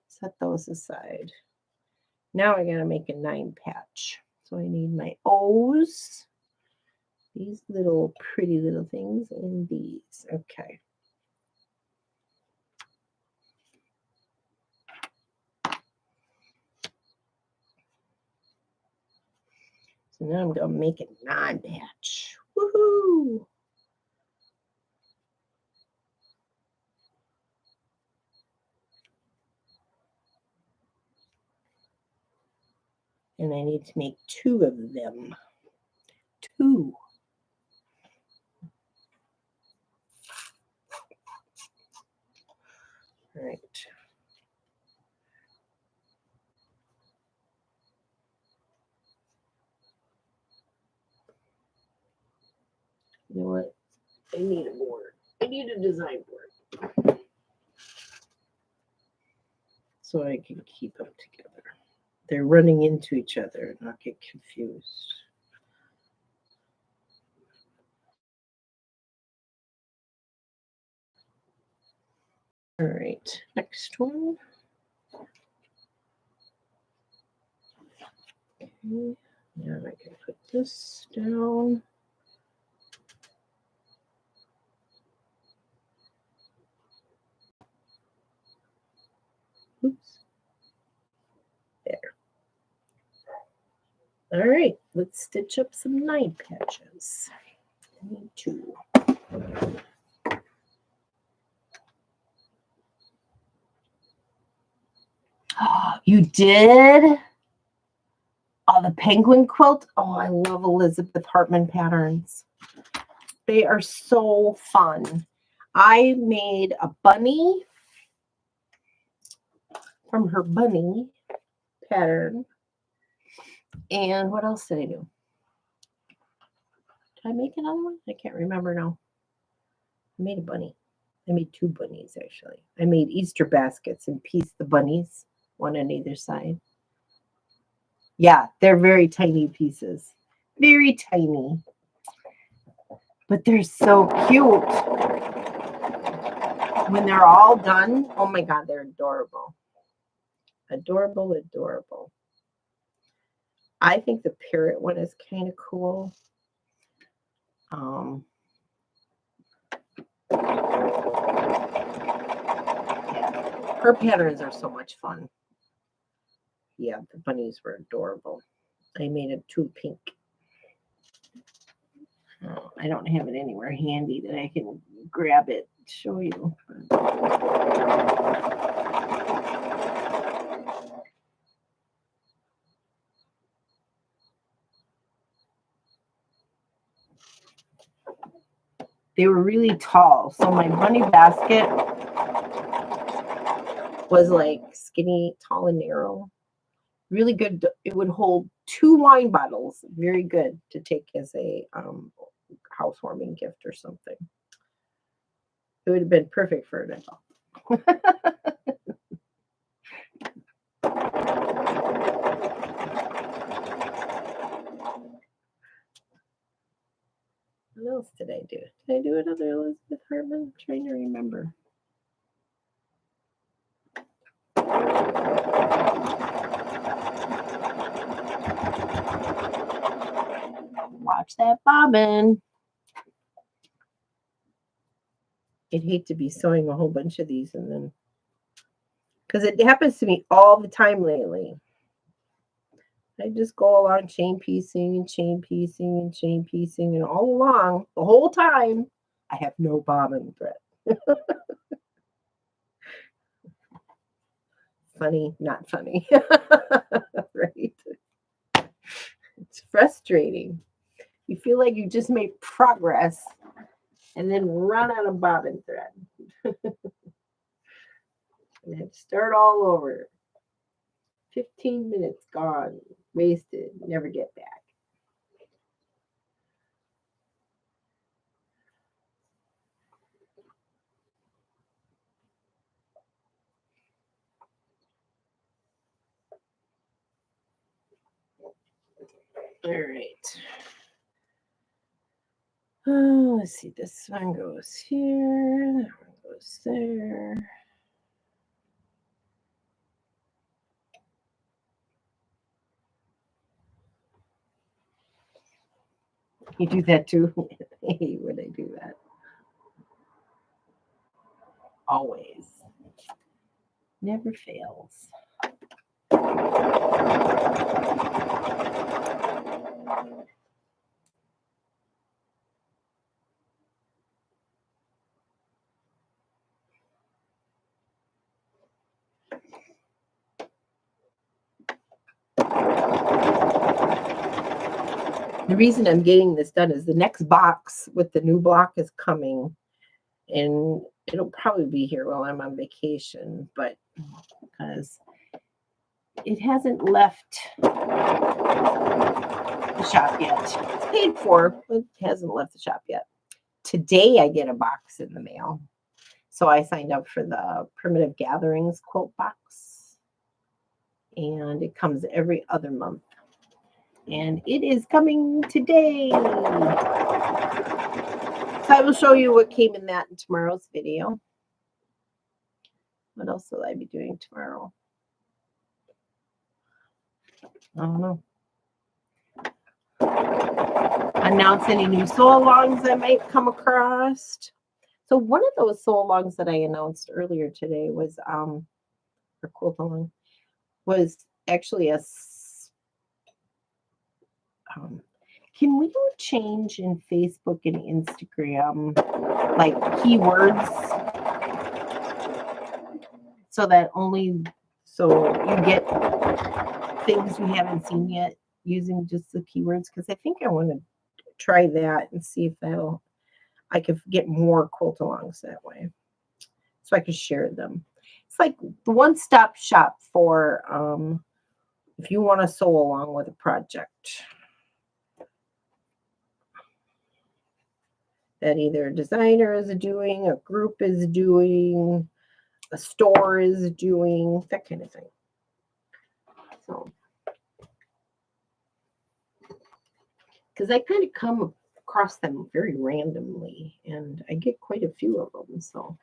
[SPEAKER 1] Set those aside. Now I gotta make a 9 patch. So I need my O's. These little pretty little things and these. Okay. So now I'm going to make a 9 patch. Woohoo! And I need to make 2 of them. 2. All right. You know what? I need a board. I need a design board, so I can keep them together. They're running into each other and I'll get confused. All right, next one. Okay, now I can put this down. Oops. There. All right, let's stitch up some 9 patches. I need 2. You did? Oh, the penguin quilt. Oh, I love Elizabeth Hartman patterns. They are so fun. I made a bunny from her bunny pattern. And what else did I do? Did I make another one? I can't remember now. I made a bunny. I made 2 bunnies, actually. I made Easter baskets and pieced the bunnies, one on either side. Yeah, they're very tiny pieces. Very tiny. But they're so cute. When they're all done, oh my God, they're adorable. Adorable, adorable. I think the parrot one is kind of cool. Yeah, her patterns are so much fun. Yeah, the bunnies were adorable. I made a too pink. Oh, I don't have it anywhere handy that I can grab it to show you. They were really tall. So my bunny basket was like skinny, tall, and narrow. Really good. It would hold 2 wine bottles. Very good to take as a housewarming gift or something. It would have been perfect for an adult. What else did I do? Did I do another Elizabeth Hartman? I'm trying to remember. Watch that bobbin. I'd hate to be sewing a whole bunch of these and then, because it happens to me all the time lately. I just go along chain piecing and chain piecing and chain piecing, and all along the whole time I have no bobbin thread. Funny, not funny. Right? It's frustrating. You feel like you just made progress and then run out of bobbin thread. And then start all over. 15 minutes gone, wasted, never get back. All right. Oh, let's see. This one goes here. That one goes there. You do that too? I hate when I do that. Always. Never fails. The reason I'm getting this done is the next box with the new block is coming, and it'll probably be here while I'm on vacation, but because it hasn't left the shop yet. It's paid for, but it hasn't left the shop yet. Today I get a box in the mail. So I signed up for the Primitive Gatherings quilt box, and it comes every other month. And it is coming today. So I will show you what came in that in tomorrow's video. What else will I be doing tomorrow? I don't know. Announce any new sew-alongs I might come across. So one of those sew-alongs that I announced earlier today was, or quilt-along, was actually a can we do a change in Facebook and Instagram, like keywords, so that you get things you haven't seen yet using just the keywords? Because I think I want to try that and see if I could get more quilt-alongs that way, so I could share them. It's like the one-stop shop for if you want to sew along with a project that either a designer is doing, a group is doing, a store is doing, that kind of thing. So, because I kind of come across them very randomly, and I get quite a few of them. So,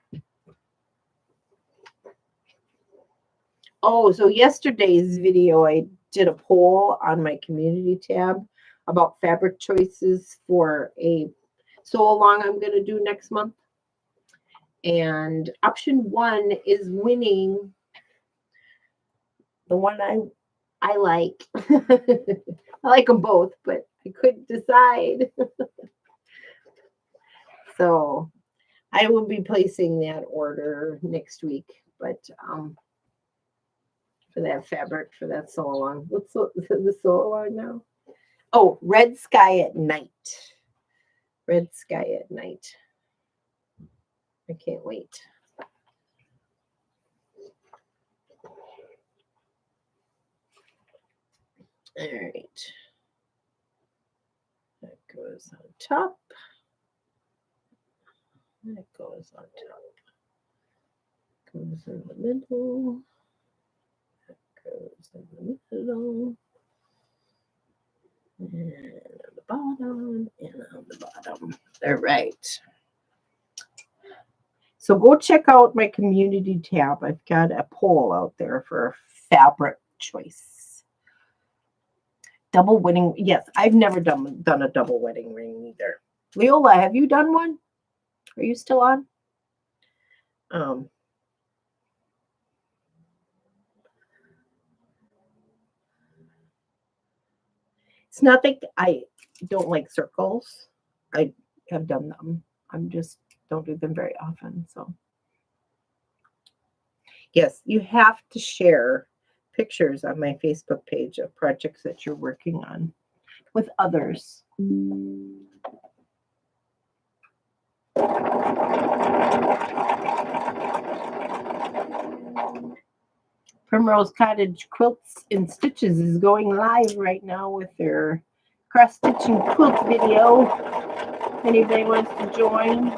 [SPEAKER 1] Oh, so yesterday's video, I did a poll on my community tab about fabric choices for a sew along I'm going to do next month. And option 1 is winning. The one I like. I like them both, but I couldn't decide. So I will be placing that order next week. But for that fabric, for that sew along. What's the sew along now? Oh, Red Sky at Night. Red Sky at Night. I can't wait. All right. That goes on top. That goes on top. Goes in the middle. That goes in the middle. And on the bottom. And on the bottom. All right. So go check out my community tab. I've got a poll out there for fabric choice. Double wedding. Yes, I've never done a double wedding ring either. Leola, have you done one? Are you still on? It's not that I don't like circles. I have done them. I'm just don't do them very often. So yes, you have to share pictures on my Facebook page of projects that you're working on with others. Primrose Cottage Quilts and Stitches is going live right now with their cross-stitching quilt video. If anybody wants to join.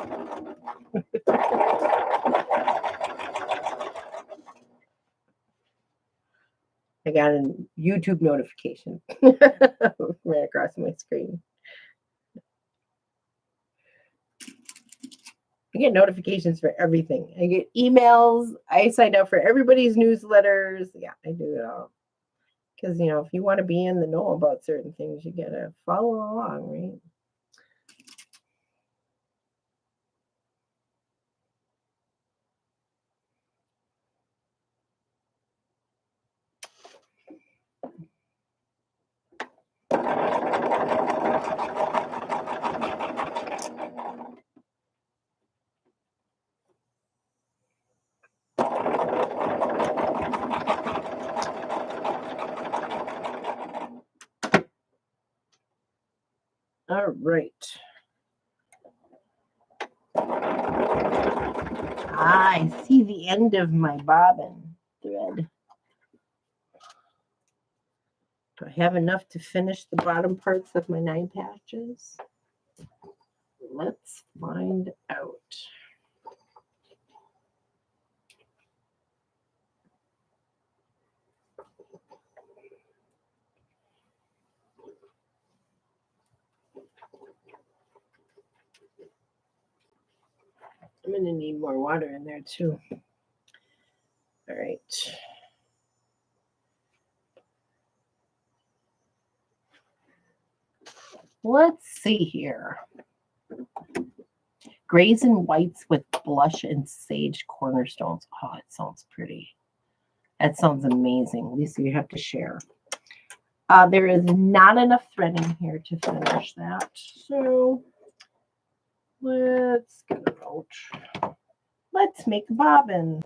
[SPEAKER 1] I got a YouTube notification right across my screen. I get notifications for everything. I get emails. I sign up for everybody's newsletters. Yeah, I do it all. Because, if you want to be in the know about certain things, you got to follow along, right? All right. I see the end of my bobbin thread. Do I have enough to finish the bottom parts of my 9 patches? Let's find out. I'm going to need more water in there too. All right. Let's see here. Grays and whites with blush and sage cornerstones. Oh, it sounds pretty. That sounds amazing. Lisa, you have to share. There is not enough thread in here to finish that. So let's get it out. Let's make a bobbin.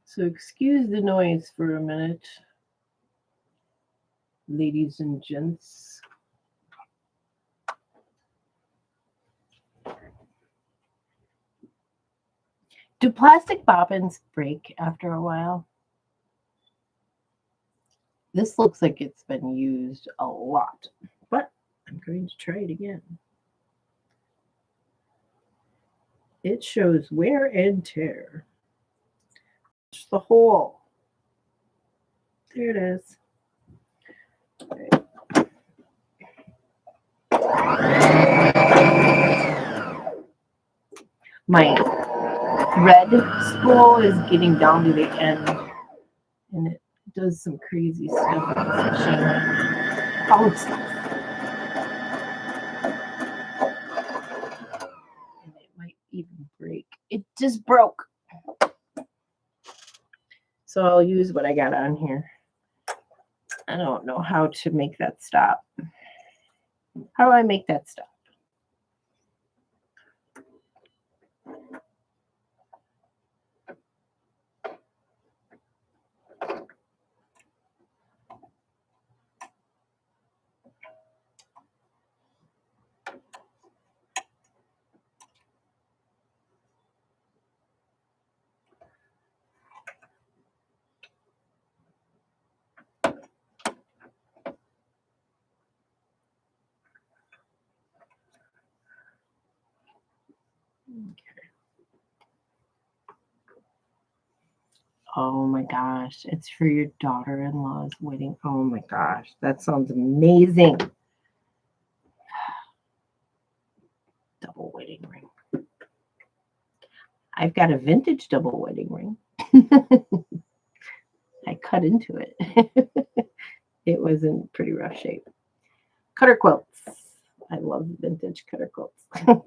[SPEAKER 1] So excuse the noise for a minute, ladies and gents. Do plastic bobbins break after a while? This looks like it's been used a lot, but I'm going to try it again. It shows wear and tear. Just the hole. There it is. My red spool is getting down to the end, and it does some crazy stuff. Cloud stuff. And it might even break. It just broke. So I'll use what I got on here. I don't know how to make that stop. How do I make that stop? Oh my gosh, it's for your daughter-in-law's wedding. Oh my gosh, that sounds amazing. Double wedding ring. I've got a vintage double wedding ring. I cut into it. It was in pretty rough shape. Cutter quilts. I love vintage cutter quilts. I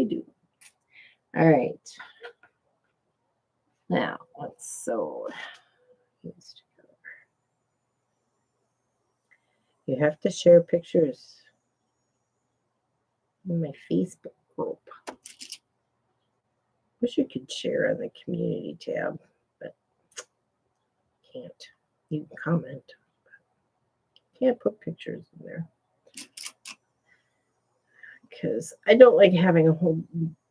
[SPEAKER 1] do. All right. Now, let's sew these together. You have to share pictures in my Facebook group. Wish you could share on the community tab, but can't. You can comment, but can't put pictures in there. Because I don't like having a whole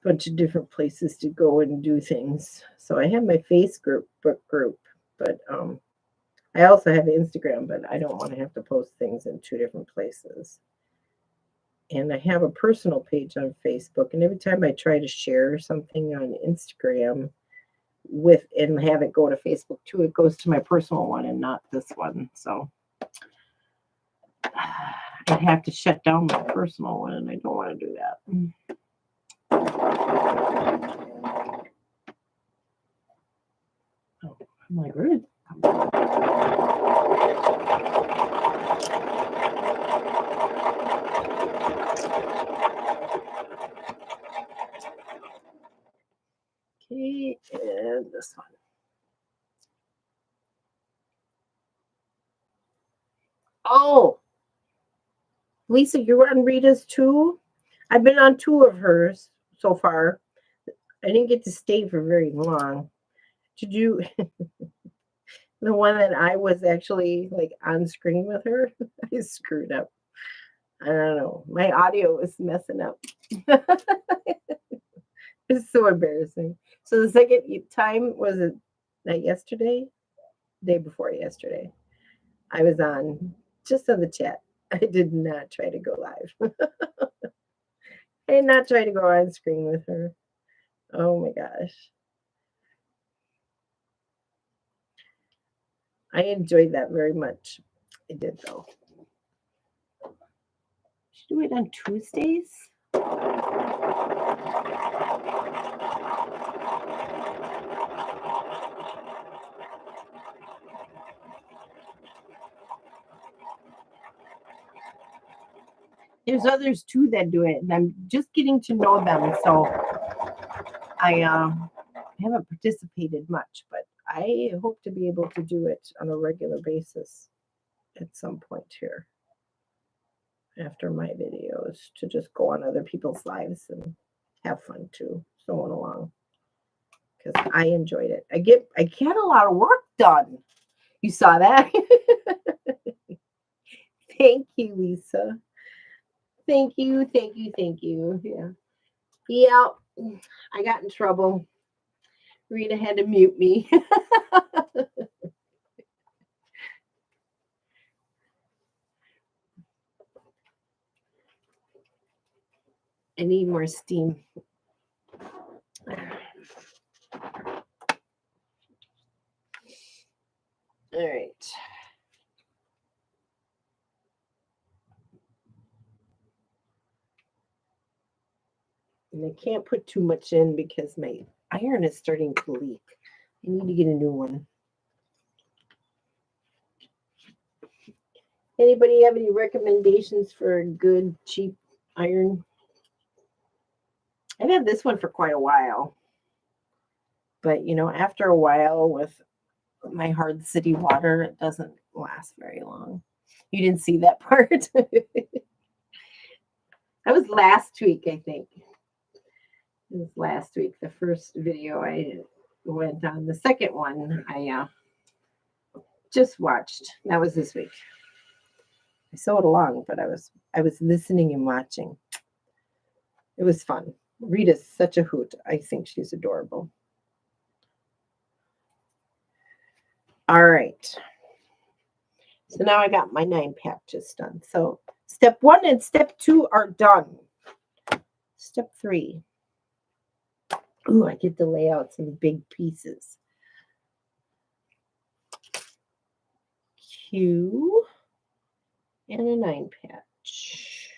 [SPEAKER 1] bunch of different places to go and do things. So I have my Facebook group, but I also have Instagram, but I don't want to have to post things in 2 different places. And I have a personal page on Facebook, and every time I try to share something on Instagram and have it go to Facebook too, it goes to my personal one and not this one. So I'd have to shut down my personal one, and I don't want to do that. Oh, I'm like, where did it come from? Okay, and this one. Oh, Lisa, you're on Rita's too? I've been on 2 of hers so far. I didn't get to stay for very long. Did you? The one that I was actually like on screen with her, I screwed up. I don't know. My audio was messing up. It's so embarrassing. So the second time was it not yesterday? Day before yesterday. I was on just on the chat. I did not try to go live. I did not try to go on screen with her. Oh my gosh. I enjoyed that very much. I did though. Should do it on Tuesdays? There's others too that do it, and I'm just getting to know them. So I haven't participated much, but I hope to be able to do it on a regular basis at some point here after my videos, to just go on other people's lives and have fun too, sewing along, because I enjoyed it. I get a lot of work done. You saw that? Thank you, Lisa. Thank you. Yeah, I got in trouble. Rita had to mute me. I need more steam. All right. And I can't put too much in because my iron is starting to leak. I need to get a new one. Anybody have any recommendations for a good, cheap iron? I've had this one for quite a while. But, you know, after a while with my hard city water, it doesn't last very long. You didn't see that part. That was last week, I think. It was last week, the first video I went on. The second one I just watched. That was this week. I sewed along, but I was listening and watching. It was fun. Rita's such a hoot. I think she's adorable. All right. So now I got my 9 patches done. So step 1 and step 2 are done. Step 3. Ooh, I get to lay out some big pieces. Q and a 9 patch.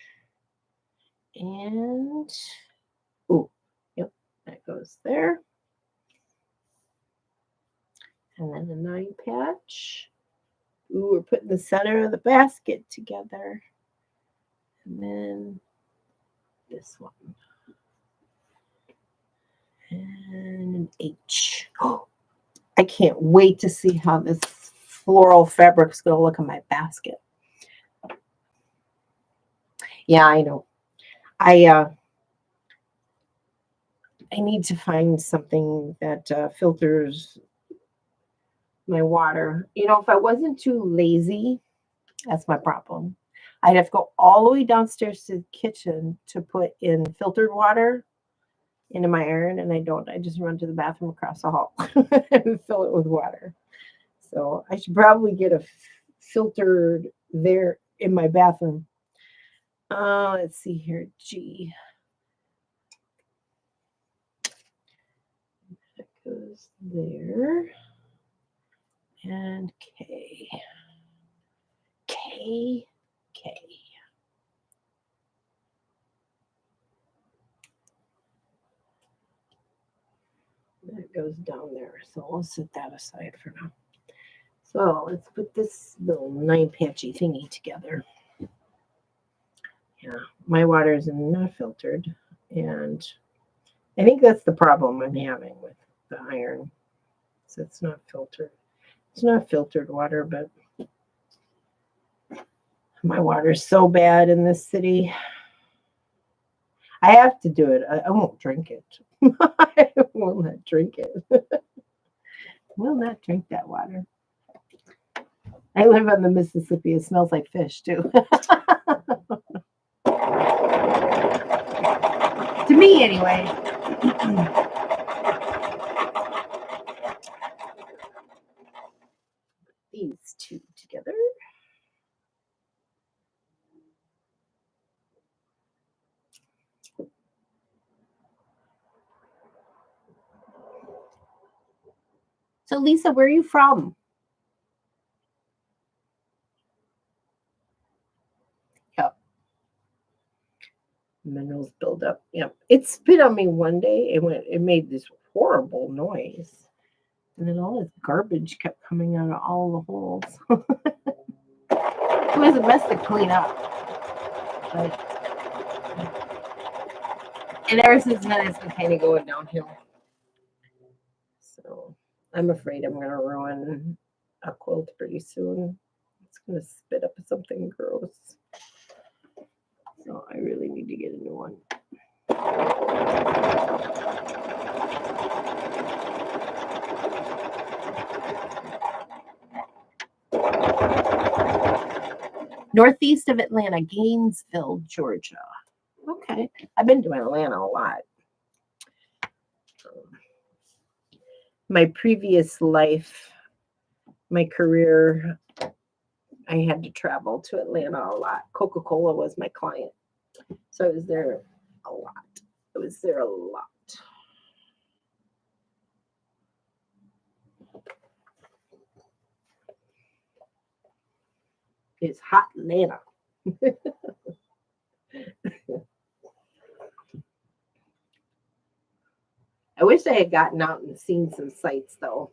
[SPEAKER 1] And, ooh, yep, that goes there. And then a 9 patch. Ooh, we're putting the center of the basket together. And then this one. And an H. Oh, I can't wait to see how this floral fabric is going to look on my basket. Yeah, I know. I need to find something that filters my water. You know, if I wasn't too lazy, that's my problem. I'd have to go all the way downstairs to the kitchen to put in filtered water into my iron, and I don't. I just run to the bathroom across the hall and fill it with water. So I should probably get a filtered there in my bathroom. Let's see here. G. That goes there. And K. K. K. That goes down there. So we'll set that aside for now. So let's put this little 9 patchy thingy together. Yeah, my water is not filtered. And I think that's the problem I'm having with the iron. So it's not filtered. It's not filtered water, but my water is so bad in this city. I have to do it. I won't drink it. I will not drink it. Will not drink that water. I live on the Mississippi. It smells like fish, too. To me, anyway. These two together. So, Lisa, where are you from? Yep. Minerals build up. Yep. It spit on me one day. It made this horrible noise. And then all this garbage kept coming out of all the holes. It was a mess to clean up. But, and ever since then, it's been kind of going downhill. So I'm afraid I'm going to ruin a quilt pretty soon. It's going to spit up something gross. So I really need to get a new one. Northeast of Atlanta, Gainesville, Georgia. Okay. I've been to Atlanta a lot. My previous life, my career, I had to travel to Atlanta a lot. Coca-Cola was my client. So I was there a lot. I was there a lot. It's hot Atlanta. I wish I had gotten out and seen some sights though.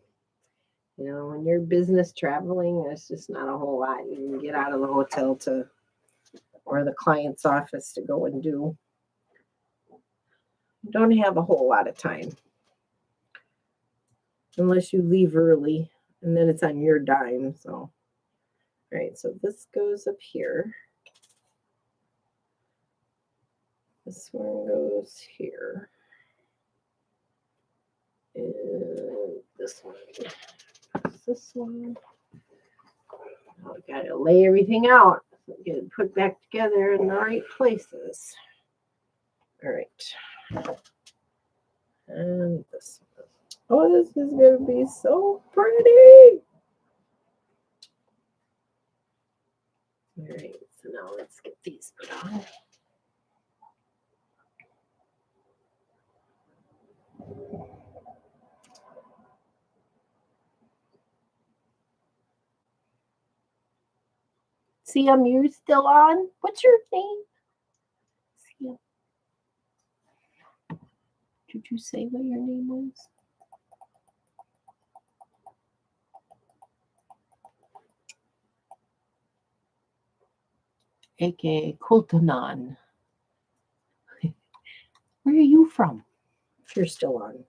[SPEAKER 1] You know, when you're business traveling, there's just not a whole lot you can get out of the hotel to or the client's office to go and do. You don't have a whole lot of time. Unless you leave early and then it's on your dime. So, all right, so this goes up here. This one goes here. And this one. This one. Oh, I gotta lay everything out. Get it put back together in the right places. All right. And this one. Oh, this is gonna be so pretty. All right, so now let's get these put on. Siam, you still on? What's your name? Siam. Did you say what your name was? AKA Kultanan. Where are you from? If you're still on.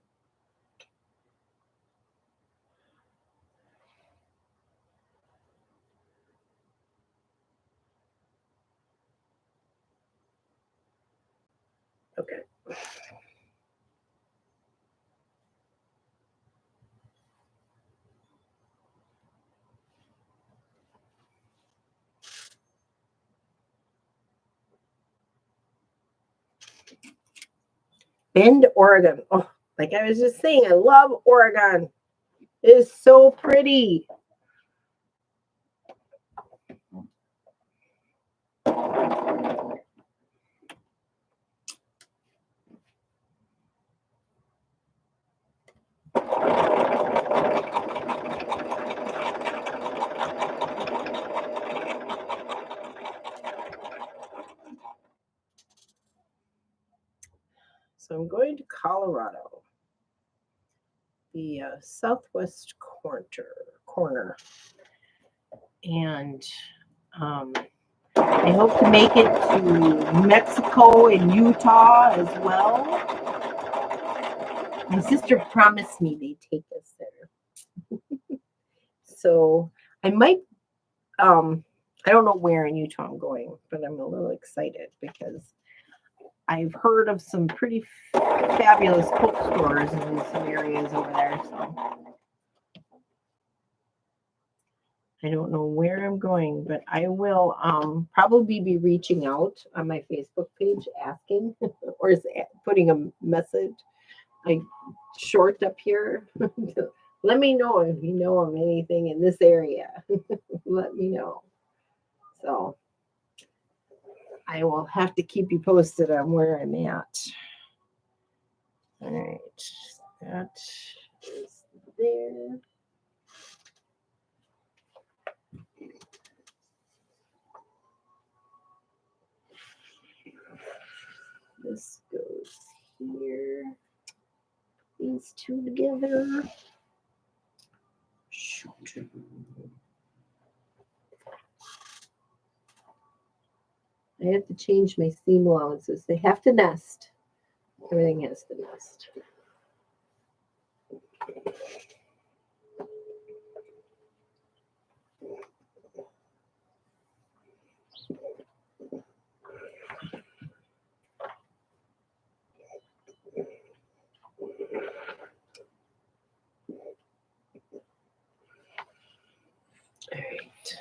[SPEAKER 1] Okay. Bend, Oregon. Oh, like I was just saying, I love Oregon. It is so pretty. So I'm going to Colorado, the southwest corner. And I hope to make it to Mexico and Utah as well. My sister promised me they'd take us there. So I might, I don't know where in Utah I'm going, but I'm a little excited because I've heard of some pretty fabulous quilt stores in some areas over there. So I don't know where I'm going, but I will probably be reaching out on my Facebook page asking or putting a message like short up here. Let me know if you know of anything in this area. Let me know. So I will have to keep you posted on where I'm at. All right, that is there. This goes here. These two together. Shoot. I have to change my seam allowances. They have to nest. Everything has to nest. All right.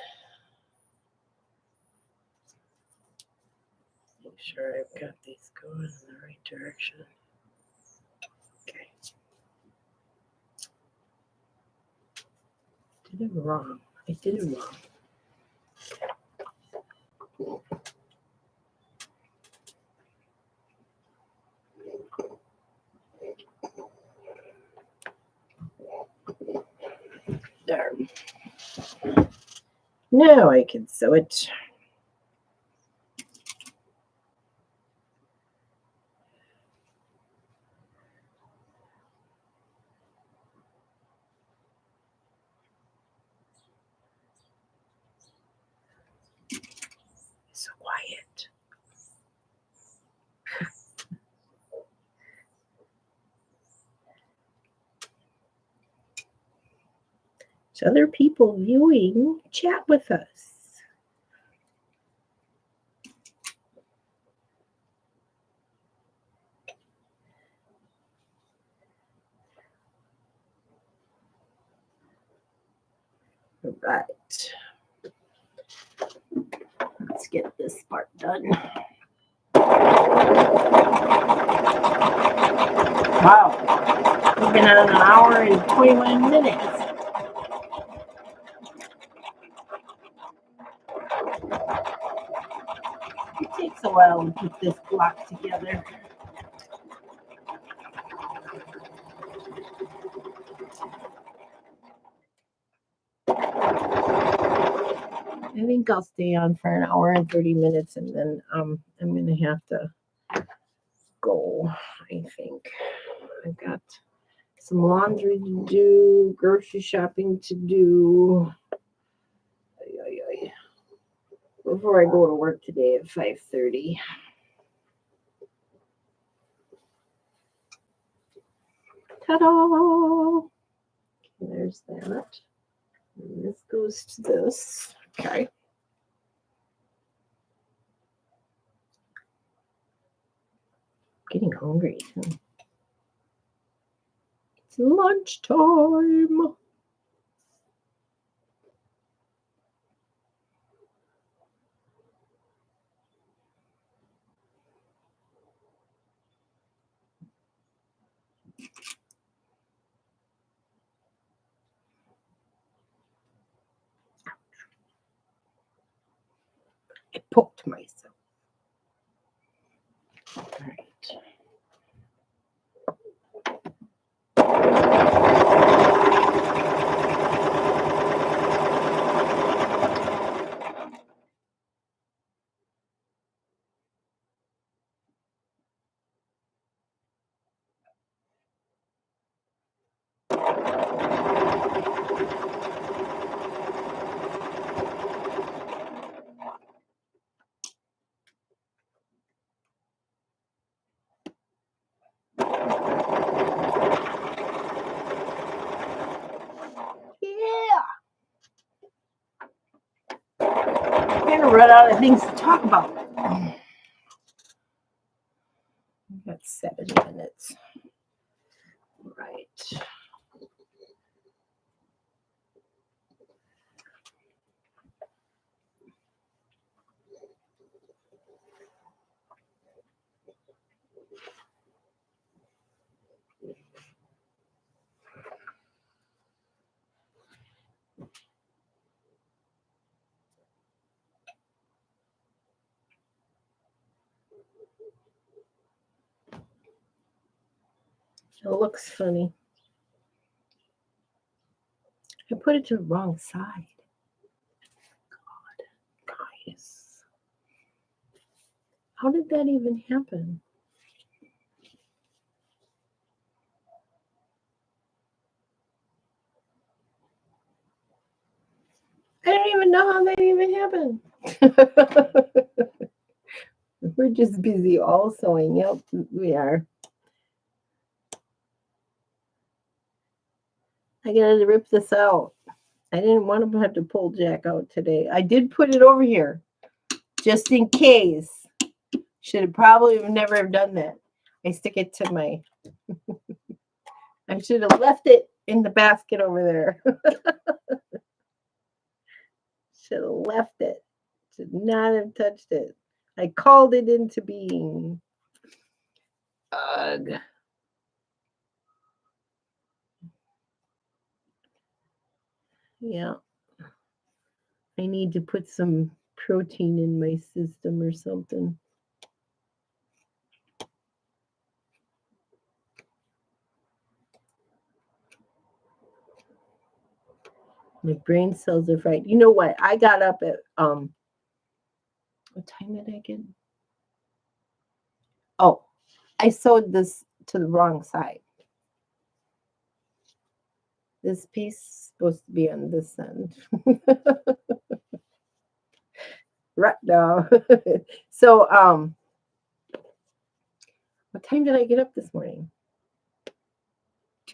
[SPEAKER 1] Make sure I've got these going in the right direction. Okay. Did it wrong. I did it wrong. There. Now I can sew it. So quiet. There's other people viewing. Chat with us. All right. Let's get this part done. Wow. We've been on an hour and 21 minutes. It takes a while to put this block together. I think I'll stay on for an hour and 30 minutes and then I'm going to have to go, I think. I've got some laundry to do, grocery shopping to do. Before I go to work today at 5:30. Ta-da! There's that. And this goes to this. Okay. Getting hungry. It's lunchtime. I poked myself. All right. I'm going to run out of things to talk about. We've got 7 minutes. Right. It looks funny. I put it to the wrong side. God, guys. How did that even happen? I don't even know how that even happened. We're just busy all sewing. Yep, we are. I gotta rip this out. I didn't want to have to pull Jack out today. I did put it over here just in case. Should have probably never have done that. I stick it to my. I should have left it in the basket over there. Should have left it. Should not have touched it. I called it into being. Ugh. Yeah. I need to put some protein in my system or something. My brain cells are fried. You know what? I got up at what time did I get? Oh, I sewed this to the wrong side. This piece is supposed to be on this end. Right now. So what time did I get up this morning?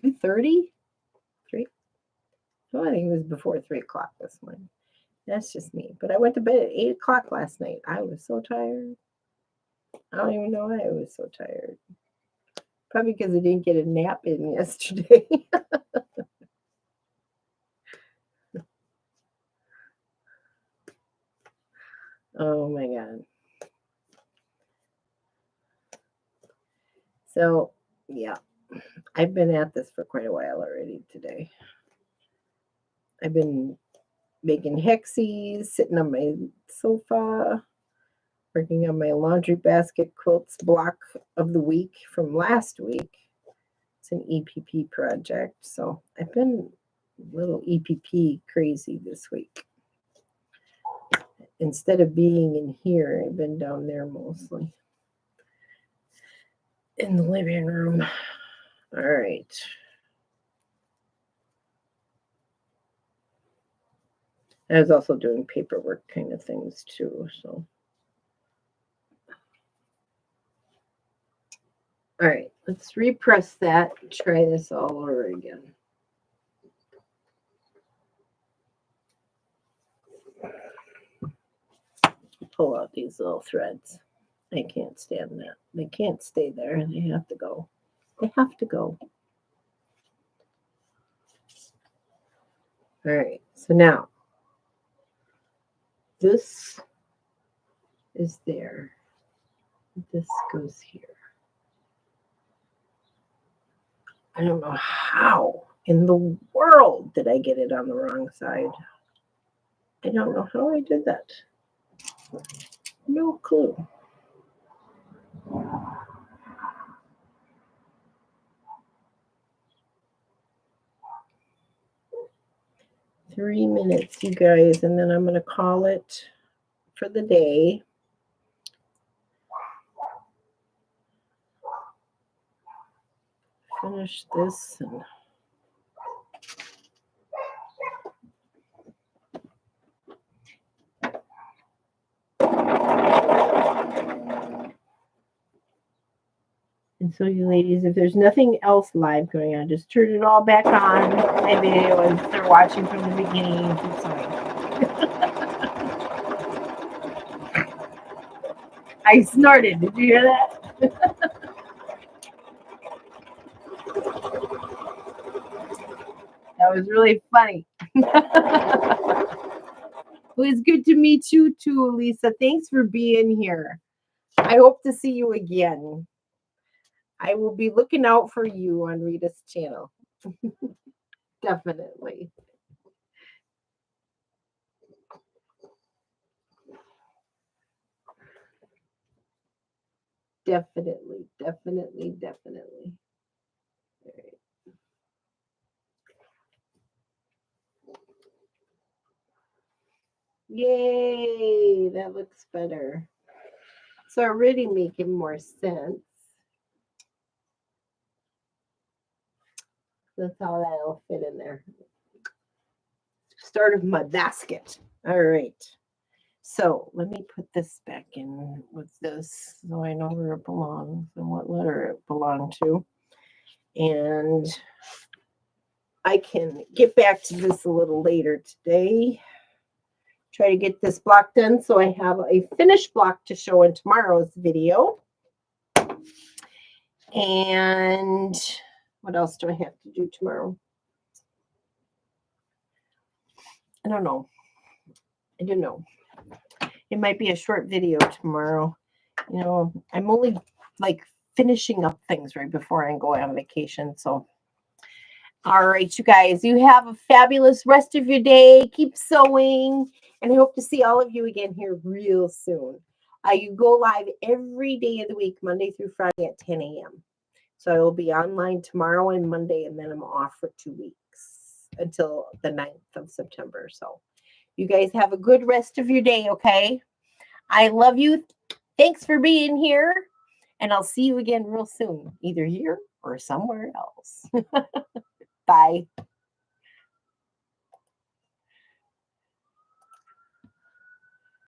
[SPEAKER 1] 2:30? 3? Oh, I think it was before 3 o'clock this morning. That's just me. But I went to bed at 8 o'clock last night. I was so tired. I don't even know why I was so tired. Probably because I didn't get a nap in yesterday. Oh my God. So, yeah, I've been at this for quite a while already today. I've been making hexies, sitting on my sofa, working on my laundry basket quilts block of the week from last week. It's an EPP project. So I've been a little EPP crazy this week. Instead of being in here, I've been down there mostly. In the living room. All right. I was also doing paperwork kind of things too, so. All right, let's repress that, try this all over again. Pull out these little threads. I can't stand that. They can't stay there. They have to go. They have to go. All right, so now this is there. This goes here. I don't know how in the world did I get it on the wrong side. I don't know how I did that. No clue. Three minutes, you guys, and then I'm going to call it for the day. Finish this and so you ladies, if there's nothing else live going on, just turn it all back on my video and start watching from the beginning and keep sewing. I snorted. Did you hear that? That was really funny. It was good to meet you too, Lisa. Thanks for being here. I hope to see you again. I will be looking out for you on Rita's channel. Definitely. Definitely. All right. Yay, that looks better. It's already making more sense. That's how that'll fit in there. Start of my basket. All right. So let me put this back in with this so I know where it belongs and what letter it belonged to. And I can get back to this a little later today. Try to get this block done so I have a finished block to show in tomorrow's video. And what else do I have to do tomorrow? I don't know. It might be a short video tomorrow. You know, I'm only like finishing up things right before I go on vacation. So, all right, you guys, you have a fabulous rest of your day. Keep sewing. And I hope to see all of you again here real soon. You go live every day of the week, Monday through Friday at 10 a.m. So I will be online tomorrow and Monday, and then I'm off for 2 weeks. until the 9th of September. So you guys have a good rest of your day, okay? I love you. Thanks for being here. And I'll see you again real soon, either here or somewhere else. Bye.